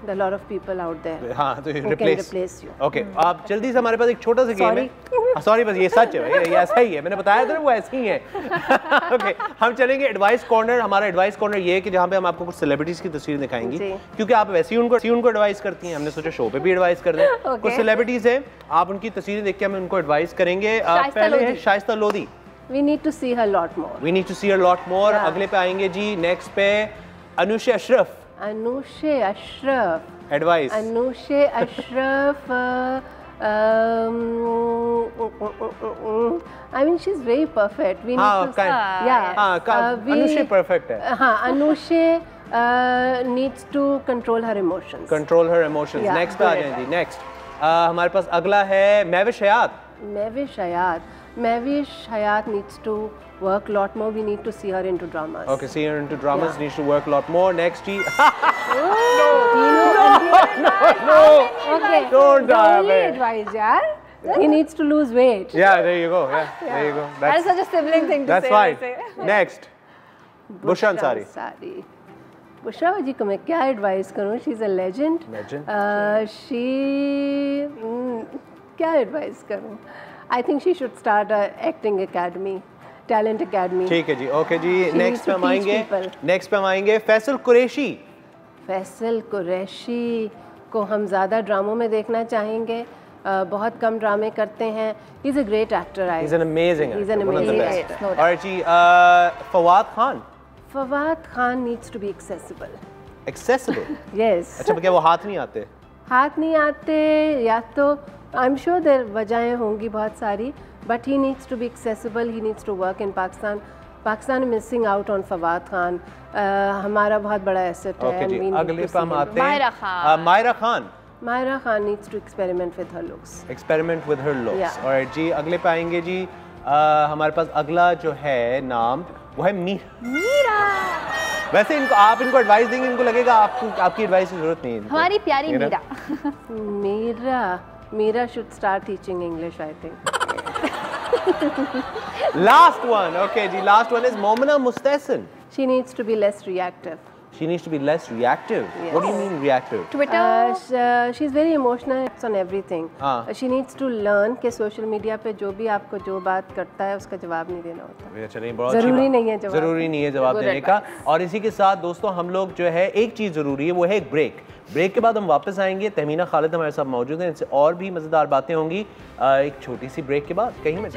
there are a lot of people out there तो who can replace you. Okay, आप जल्दी से, हमारे पास एक छोटा सा गेम है। सॉरी, बस ये सच है भाई, ये ऐसा ही है, मैंने बताया था ना, वो ऐसे ही है। Okay, हम चलेंगे एडवाइस कॉर्नर। हमारा एडवाइस कॉर्नर ये है कि जहाँ पे हम आपको कुछ सेलिब्रिटीज की तस्वीर दिखाएंगे, क्योंकि आप वैसे ही उनको एडवाइस करती हैं, हमने सोचा शो पे भी एडवाइस कर दें। कुछ सेलिब्रिटीज हैं, आप उनकी तस्वीरें देख के हम उनको एडवाइस करेंगे। पहले है Shaista Lodhi. We need to see her lot more. We need to see her lot more. अगले पे आएंगे जी, नेक्स्ट पे Anushe Ashraf. Anushe Ashraf, advice. Anushe Ashraf, I mean she's very perfect. We need to Anushe perfect है। हाँ, Anushe needs to control her emotions. Control her emotions. Next पे आ जाएं जी। Next हमारे पास अगला है महविश हयात। Mahwish Hayat needs to work a lot more. We need to see her into dramas. Okay, see her into dramas. Needs to work a lot more. Next, No. Okay. Don't advise, yaar. He needs to lose weight. Yeah, there you go. There you go. That's such a sibling thing to say. That's fine. Next, Bushra Ansari. Bushra जी को मैं क्या advice करूँ? She is a legend. क्या advice करूँ? I think she should start a acting academy, talent academy. ठीक है जी, okay जी। Next पे हम आएंगे फैसल कुरैशी। फैसल कुरैशी को हम ज़्यादा ड्रामों में देखना चाहेंगे, बहुत कम ड्रामे करते हैं। He is a great actor. He is an amazing actor. और जी Fawad Khan needs to be accessible. Accessible? Yes. अच्छा, क्या वो हाथ नहीं आते? हाथ नहीं आते, या तो I'm sure there वजहें होंगी बहुत सारी, but he needs to be accessible. He needs to work in Pakistan. Pakistan is missing out on Fawad Khan. हमारा बहुत बड़ा एसेट है। Okay जी, अगले पे हम आते हैं Myra Khan needs to experiment with her looks. Alright जी, अगले पे आएंगे जी। हमारे पास अगला जो है नाम वो है मीरा। वैसे इनको आप इनको एडवाइस देंगे, इनको लगेगा आपकी एडवाइस की जरूरत नहीं है। हमारी प्यारी Meera. Mira should start teaching English, I think. Last one, okay ji, last one is Momina Mustahsin. She needs to be less reactive. She needs to be less reactive. Yes. What do you mean reactive? Twitter. She's very emotional on everything. She needs to learn कि social media पे जो भी आपको जो बात करता है उसका जवाब नहीं देना होता। चलिए, बहुत जरूरी नहीं है जवाब। जरूरी नहीं है जवाब देने का। और इसी के साथ दोस्तों हम लोग जो है एक चीज़ ज़रूरी है, वो है एक ब्रेक। ब्रेक के बाद हम वापस आएंगे। तहमीना खालिद हमारे साथ मौजूद हैं, इनसे और भी मज़ेदार बातें होंगी एक छोटी सी ब्रेक के बाद। कहीं में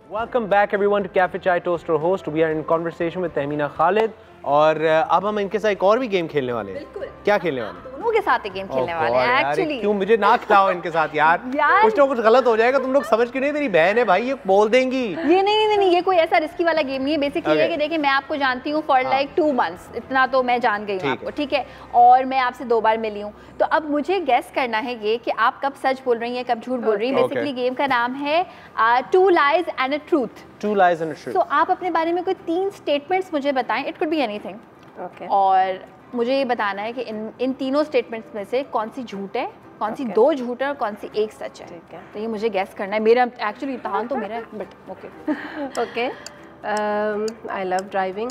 Welcome back everyone to Cafe Chai Toaster Host. We are in conversation with Tahmina Khalid और अब हम इनके साथ एक और भी गेम खेलने वाले हैं। क्या खेलने वाले हैं? दोनों के साथ एक गेम खेलने वाले हैं एक्चुअली। क्यों मुझे ना खिलाओ इनके साथ यार। कुछ ना कुछ गलत हो जाएगा, तुम लोग समझ के नहीं, तेरी बहन है भाई, ये बोल देंगी। ये नहीं, ये कोई ऐसा रिस्की वाला गेम नहीं है। बेसिकली ये कि देखिए मैं आपको जानती हूँ फॉर लाइक 2 months, इतना तो मैं जान गई हूँ आपको, ठीक है, और मैं आपसे 2 बार मिली हूँ, तो अब मुझे गेस करना है ये कि आप कब सच बोल रही हैं कब झूठ बोल रही हैं। बेसिकली गेम का नाम है 2 lies and a truth। 2 lies and a truth। तो आप अपने बारे में कोई 3 स्टेटमेंट्स मुझे बताएं, it could be anything, Okay. और मुझे ये बताना है कि इन तीनों स्टेटमेंट्स में से कौन सी झूठ है, कौन सी 2 झूठ है और कौन सी 1 सच है। ठीक है। तो ये मुझे गैस करना है। मेरा एक्चुअली इम्तिहान तो मेरा है, but okay Okay. I love driving.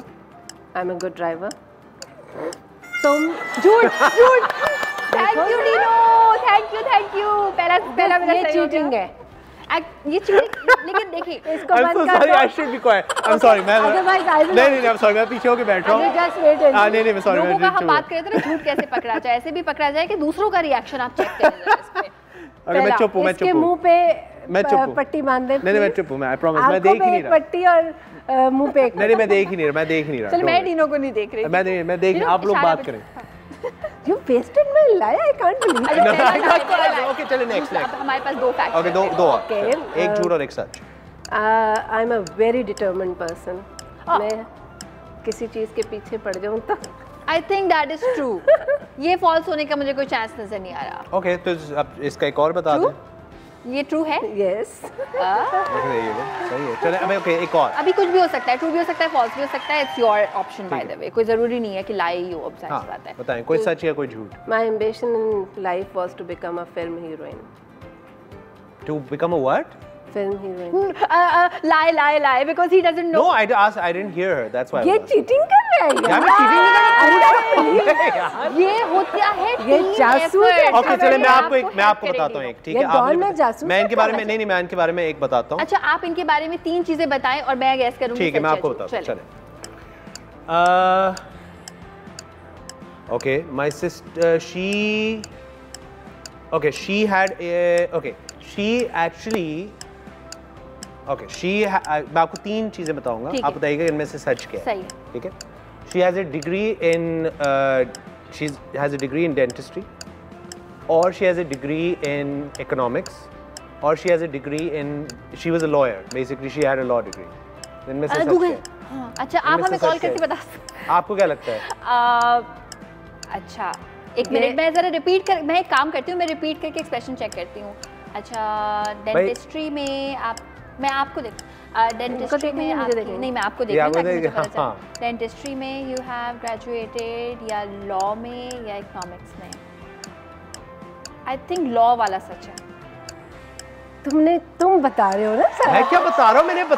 I'm a good driver. तुम झूठ। Thank you Dino, thank you. पहला मेरा ये चीटिंग है। ये चीटिंग, लेकिन देखिए इसको I'm बंद so कर sorry, दो। I should be quiet. I'm sorry, मैं Otherwise I will नहीं, I'm sorry, मैं पीछे होके बैठ रहा हूँ। Just wait and see. नहीं, मैं sorry, लोगों का हम मैं बात करें तो झूठ कैसे पकड़ा जाए, ऐसे भी पकड़ा जाए कि दूसरों का रिएक्शन आप चेक करें जरा इस पे। अगर मैं चुप हूँ, मैं इसके चुप मुंह हूँ। पे मैं चुप हूँ। पट्टी बांध दे। नहीं, मैं चुप हूँ, मैं I promise, मैं देख ही नहीं रहा। पट्टी और मुंह पे एक। नहीं, मैं देख ही नहीं रहा। चलो मैं डीनो को नहीं देख रही। मैं देख, आप लोग बात करें। You wasted my lie. I can't believe it. Okay, चलिए next। हमारे पास 2 फैक्ट्स। Okay, दो। Okay, एक झूठ और एक सच। I'm a very determined person. मैं किसी चीज़ के पीछे पड़ जाऊँ तो I think that is true. ये फॉल्स होने का मुझे कोई चांस नजर नहीं आ रहा। Okay, तो अब इसका एक और बता दें। ये ट्रू है? Yes. सही है। चले अब ओके, एक और। अभी कुछ भी हो सकता है, ट्रू भी हो सकता है, फॉल्स भी हो सकता है। It's your option buy the वे। कोई जरूरी नहीं है कि लाई ही हो, अब जाहिर सी बात है। बताएं, कोई सच या कोई झूठ। My ambition in life was to become a film heroine. To become a what? Film heroine. lie because he doesn't know. No, I didn't hear her. That's why. ये चीटिंग कर रहा है यार, मैं cheating नहीं कर रहा। ये होता है ये जासूस है। ओके, चलिए मैं आपको बताता हूँ एक, ठीक है? ये डॉन में जासूस। मैं इनके बारे में नहीं, मैं इनके बारे में एक बताता हूँ। अच्छा, आप इनके बारे में 3 चीजें बताएं और मैं गैस करूंगी। ठीक है, मैं आपको बताता हूँ। चले। Okay, my sister, she had a, she actually, मैं आपको 3 चीजें बताऊंगा, आप बताइएगा इनमें से सच क्या है। सही है। ठीक है? She has a degree in dentistry, or she has a degree in economics, or she has a degree in, she was a lawyer, basically she had a law degree. इनमें से सच क्या है? अच्छा, आप हमें कॉल करके बता सकते हैं। आपको क्या लगता है? अच्छा, एक मिनट, मैं जरा रिपीट कर, मैं एक काम करती हूँ, मैं रिपीट करके एक्सप्रेशन चेक करती हूँ। अच्छा, डेंटिस्ट्री में मैं आपको डेंटिस्ट्री में नहीं, मैं आपको डेंटिस्ट्री में यू हैव ग्रेजुएटेड, या लॉ में या इकोनॉमिक्स में। आई थिंक लॉ वाला सच है। तुम बता रहे हो ना सर? मैं क्या बता रहा हूँ, मैंने बोल।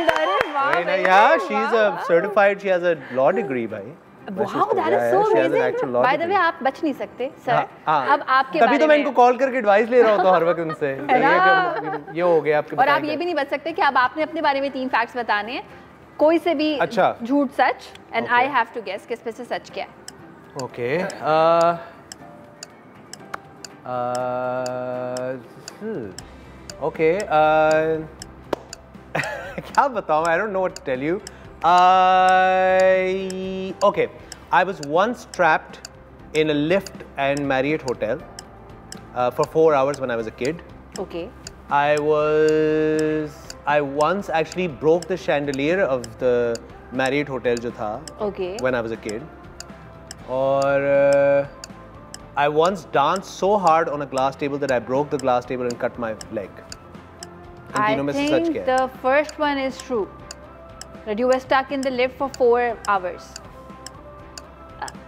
अरे वाह यार, she is a certified, she has a law degree भाई। Wow, that is so amazing. By the way, आप बच नहीं सकते सर। अब आपके तभी तो मैं इनको कॉल करके एडवाइस ले रहा हूँ हर वक्त उनसे। ये हो गया आपके। और आप ये भी नहीं बच सकते कि अब आपने अपने बारे में 3 फैक्ट्स बताने हैं, कोई से भी झूठ सच, and I have to guess किस पे से सच क्या है। ओके, ओके, क्या बताऊँ? I don't know what to tell you. Okay, I was once trapped in a lift in Marriott Hotel for 4 hours when I was a kid. Okay. I once actually broke the chandelier of the Marriott hotel जो था when I was a kid. और I once danced so hard on a glass table that I broke the glass table and cut my leg. I think the first one is true. That you were stuck in the lift for 4 hours.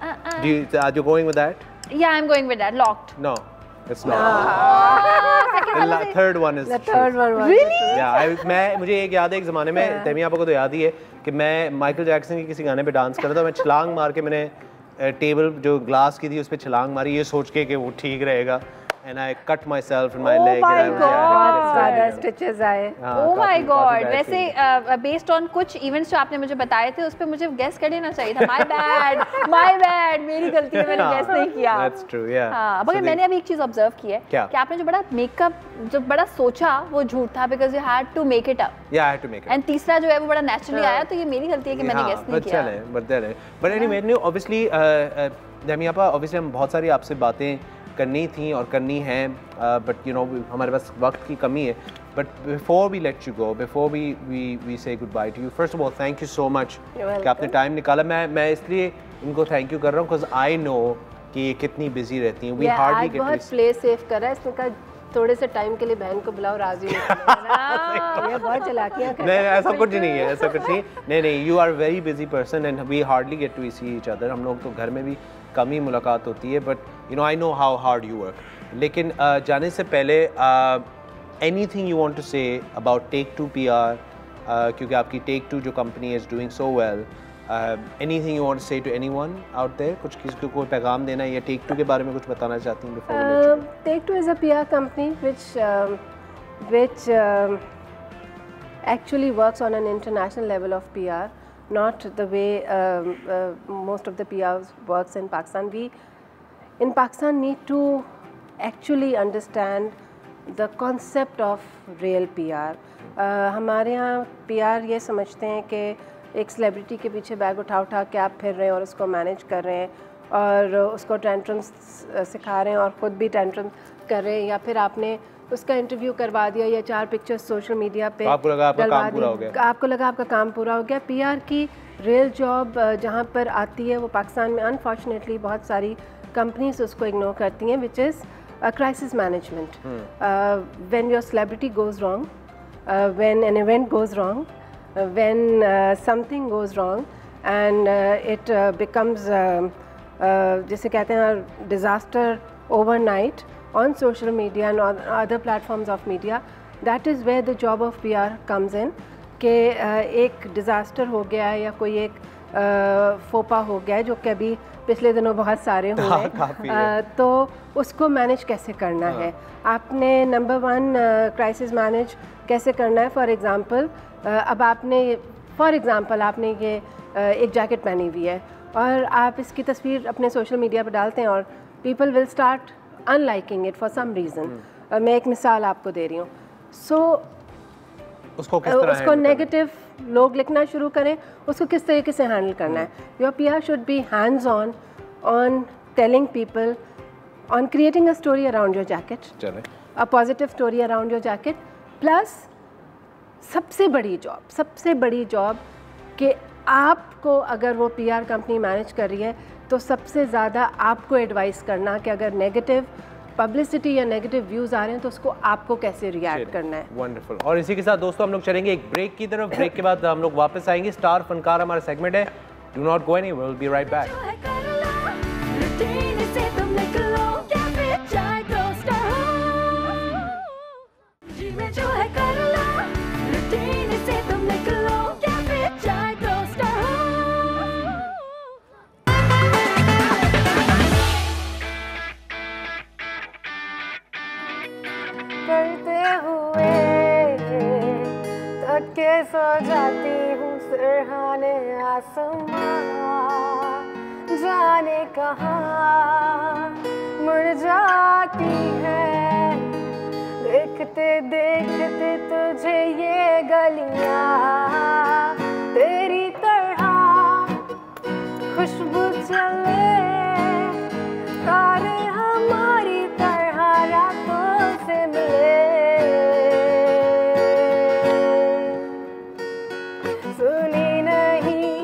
Are you going with that? Yeah, I'm going with that. Locked. No, it's not. The third one is true. Really? Yeah, मुझे एक याद है, एक ज़माने में तैमी आपको तो याद ही है कि मैं माइकल जैक्सन के किसी गाने पे डांस कर रहा था, मैं छलांग मार के मैंने टेबल जो ग्लास की थी उस पर छलांग मारी ये सोच के कि वो ठीक रहेगा, and I cut myself in my leg. Oh my God! ज़्यादा stitches आए. Oh my God! वैसे based on कुछ events जो आपने मुझे बताए थे उस पे मुझे guess कर लेना चाहिए था. My bad, मेरी गलती है, मैंने guess नहीं किया. That's true, yeah. हाँ, मगर मैंने अभी एक चीज़ observe की है कि आपने जो बड़ा makeup जो बड़ा सोचा वो झूठ था because you had to make it up. Yeah, I had to make it up. And तीसरा जो है वो बड़ा naturally आया, तो ये मेरी गलती है कि मैंने guess नहीं किया. But anyway, obviously, तैमी आपा, obviously हम बहुत सारी आपसे बातें करनी थी और करनी है, बट यू नो हमारे पास वक्त की कमी है. But before we let you go, before we say goodbye to you, first of all thank you so much कि आपने टाइम निकाला. मैं इसलिए इनको थैंक यू कर रहा हूँ बिकॉज आई नो कि ये कितनी बिजी रहती हैं. वी हार्डली गेट बहुत प्ले सेव कर रहा है, इसने कहा थोड़े से टाइम के लिए बहन को बुलाओ, राजी ये बहुत चलाकियां कर रहा है. नहीं, ऐसा कुछ नहीं है, ऐसा कुछ नहीं, you are very busy person and we hardly get to see each other. हम लोग तो घर में भी कम ही मुलाकात होती है, but you know I know how hard you work. लेकिन जाने से पहले anything you want to say about Take-Two PR, क्योंकि आपकी Take-Two जो company is doing so well, anything you want to say to anyone out there, कुछ किसी को कोई पैगाम देना है या Take-Two के बारे में कुछ बताना चाहती हैं before we let you? Take-Two is a PR company which actually works on an international level of PR. Not the way most of the PR works in Pakistan. We in Pakistan need to actually understand the concept of real PR. हमारे यहाँ PR ये समझते हैं कि एक celebrity के पीछे bag उठा के आप फिर रहे हैं और उसको मैनेज कर रहे हैं और उसको टेंट्रम्स सिखा रहे हैं और ख़ुद भी टेंट्रम्स कर रहे हैं, या फिर आपने उसका इंटरव्यू करवा दिया या 4 पिक्चर्स सोशल मीडिया पे आपको लगा आपका काम पूरा हो गया. आपको लगा आपका काम पूरा हो गया. पीआर की रियल जॉब जहाँ पर आती है वो पाकिस्तान में अनफॉर्चुनेटली बहुत सारी कंपनीज उसको इग्नोर करती हैं, which is crisis management. When your celebrity goes wrong, when an event goes wrong, when something goes wrong and it becomes जिसे कहते हैं disaster overnight on social media and on other platforms of media, that is where the job of PR comes in. कि एक disaster हो गया है या कोई एक फोपा हो गया है जो कभी पिछले दिनों बहुत सारे हुए हैं, तो उसको मैनेज कैसे करना है आपने. नंबर 1 क्राइसिस मैनेज कैसे करना है. फॉर एग्ज़ाम्पल आपने ये एक जैकेट पहनी हुई है और आप इसकी तस्वीर अपने सोशल मीडिया पर डालते हैं और people will start unliking it for some reason. मैं एक मिसाल आपको दे रही हूँ. उसको नेगेटिव लोग लिखना शुरू करें, उसको किस तरीके से हैंडल करना है. Your PR should be hands on telling people, on creating a story around your jacket, a positive story around your jacket. Plus सबसे बड़ी जॉब कि आपको अगर वो PR कंपनी मैनेज कर रही है तो सबसे ज़्यादा आपको एडवाइस करना कि अगर नेगेटिव पब्लिसिटी या नेगेटिव व्यूज़ आ रहे हैं तो उसको आपको कैसे रिएक्ट करना है. वंडरफुल. और इसी के साथ दोस्तों हम लोग चलेंगे एक ब्रेक की तरफ. ब्रेक के बाद हम लोग वापस आएंगे. स्टार फनकार हमारा सेगमेंट है. Do not go anywhere, will be right back. के सो जाती हूँ सिरहाने आसमां, जाने कहाँ मुड़ जाती है. देखते देखते तुझे ये गलियाँ तेरी तरह खुशबू चले, तारे हमारी तरह रातों से मिले. सुनी नहीं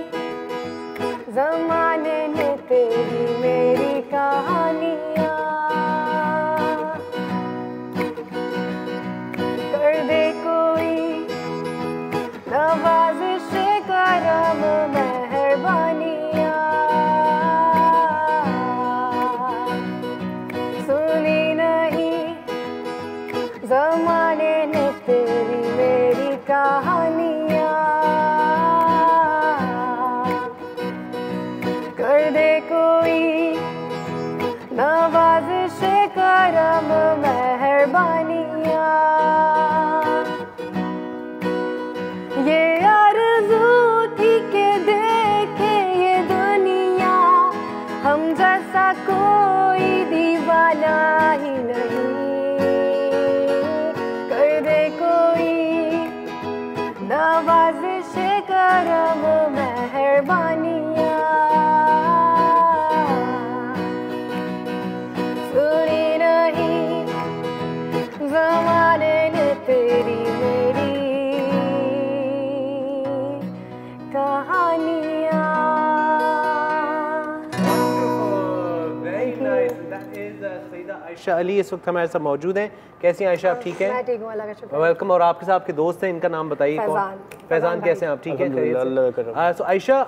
आयशा अली इस वक्त हमारे साथ मौजूद हैं। कैसी हैं आयशा, आप ठीक हैं? मैं ठीक हूं, अल्लाह का शुक्र। वेलकम। और आपके साथ आपके दोस्त हैं, इनका नाम बताइए कौन? फैजान, कैसे हैं आप? ठीक है। सो आयशा,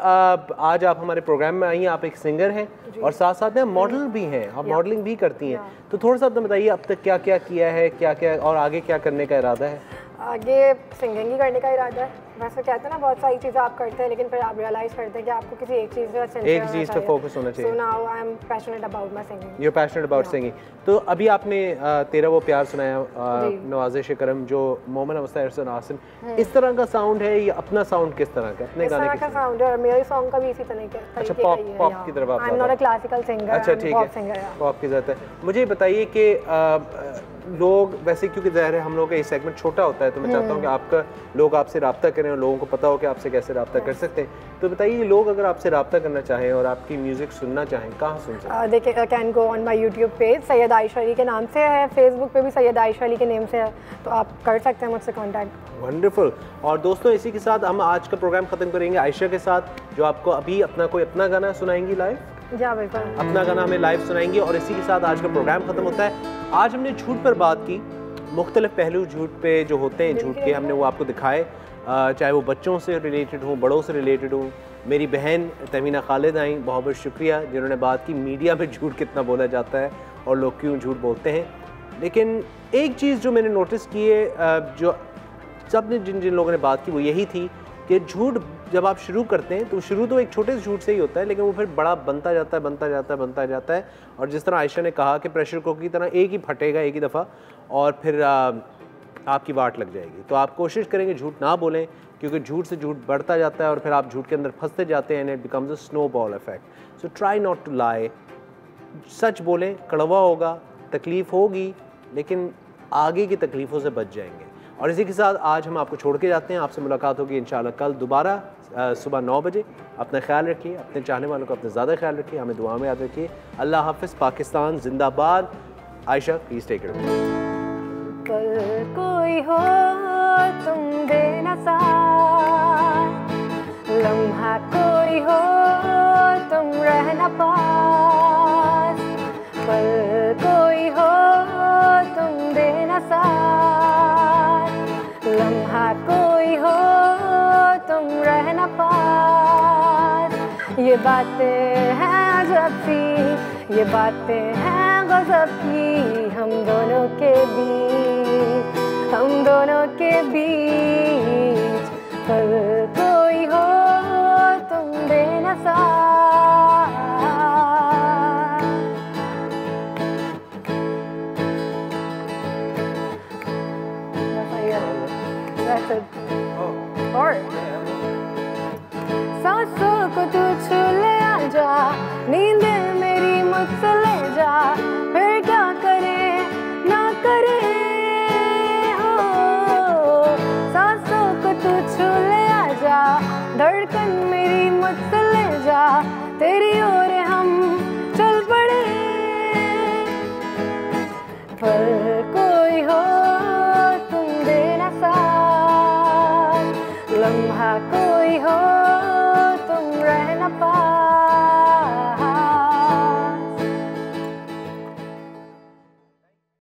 आज आप हमारे प्रोग्राम में आई हैं, आप एक सिंगर हैं और साथ साथ में मॉडल भी हैं, आप मॉडलिंग भी करती हैं, तो थोड़ा सा अपना बताइए अब तक क्या क्या किया है, क्या क्या और आगे क्या करने का इरादा है? आगे सिंगिंग ही करने का इरादा है। वैसे कहते हैं ना बहुत सारी चीज़ें आप करते हैं लेकिन फिर आप रियलाइज करते हैं कि आपको किसी एक चीज़ पे फोकस होना चाहिए। So now I am passionate about my singing. You are passionate about singing. तो अभी आपने तेरा वो प्यार सुनाया, नवाज़िश करम, जो मोमन अवस्था अरसन आसिम, इस तरह का साउंड है या अपना साउंड किस तरह का? अपने गाने का साउंड है और मेरे सॉन्ग का भी इसी तरह का। अच्छा, पॉप की तरफ आप? I am not a classical singer. अच्छा ठीक है, पॉप की ज़रूरत है। मुझे बताइए कि लोग वैसे, क्योंकि ज़ाहिर है हम लोग का ये सेगमेंट छोटा होता है, तो मैं चाहता हूँ कि आपका लोग आपसे रब्ता करें और लोगों को पता हो कि आपसे कैसे रब्ता कर सकते हैं। तो बताइए, लोग अगर आपसे रब्ता करना चाहें और आपकी म्यूज़िक सुनना चाहें, कहाँ सुन सकते हैं? देखिए, can go on my YouTube page, Syed Ayesha Ali के नाम से है, फेसबुक पे भी सैयद आयशा अली के नेम से है, तो आप कर सकते हैं मुझसे कॉन्टैक्ट। वंडरफुल। और दोस्तों, इसी के साथ हम आज का प्रोग्राम ख़त्म करेंगे आयशा के साथ, जो आपको अभी अपना गाना सुनाएंगी लाइव। जी बिल्कुल, अपना गाना हमें लाइव सुनाएंगी। और इसी के साथ आज का प्रोग्राम ख़त्म होता है। आज हमने झूठ पर बात की, मुख्तलिफ पहलू झूठ पे जो होते हैं, झूठ के हमने वो आपको दिखाए, चाहे वो बच्चों से रिलेटेड हो, बड़ों से रिलेटेड हो। मेरी बहन तमीना खालिद आई, बहुत बहुत शुक्रिया, जिन्होंने बात की मीडिया में झूठ कितना बोला जाता है और लोग क्यों झूठ बोलते हैं। लेकिन एक चीज़ जो मैंने नोटिस की है, जो सब ने जिन लोगों ने बात की, वो यही थी कि झूठ जब आप शुरू करते हैं तो शुरू तो एक छोटे से झूठ से ही होता है, लेकिन वो फिर बड़ा बनता जाता है। और जिस तरह आयशा ने कहा कि प्रेशर कुकर की तरह एक ही फटेगा एक ही दफ़ा और फिर आपकी वाट लग जाएगी। तो आप कोशिश करेंगे झूठ ना बोलें, क्योंकि झूठ से झूठ बढ़ता जाता है और फिर आप झूठ के अंदर फंसते जाते हैं, and it becomes a snowball effect. So try not to lie. सच बोलें, कड़वा होगा, तकलीफ़ होगी, लेकिन आगे की तकलीफ़ों से बच जाएंगे। और इसी के साथ आज हम आपको छोड़ के जाते हैं। आपसे मुलाकात होगी इंशाल्लाह कल दोबारा सुबह 9 बजे। अपना ख्याल रखिए, अपने चाहने वालों का अपना ज़्यादा ख्याल रखिए, हमें दुआ में याद रखिए। अल्लाह हाफ़िज़। पाकिस्तान जिंदाबाद। Ayesha, please take it. कल कोई हो तुम देना साथ, लम्हा कोई हो तुम रहना पास, कल कोई हो तुम देना साथ, लम्हा कोई हो तुम रहना पास। ये बातें हैं अजब सी, ये बातें हैं गज़ब की, हम दोनों के बीच, कल कोई हो तुम देना साथ। सांसों को तू छू ले आजा, नींद मेरी मुझसे ले जा, फिर क्या करे ना करे हो। सांसों को तू छू ले आजा, धड़कन मेरी मुझसे ले जा, तेरी ओर हम चल पड़े। पर कोई हो तुम देना साथ, लम्हा कोई हो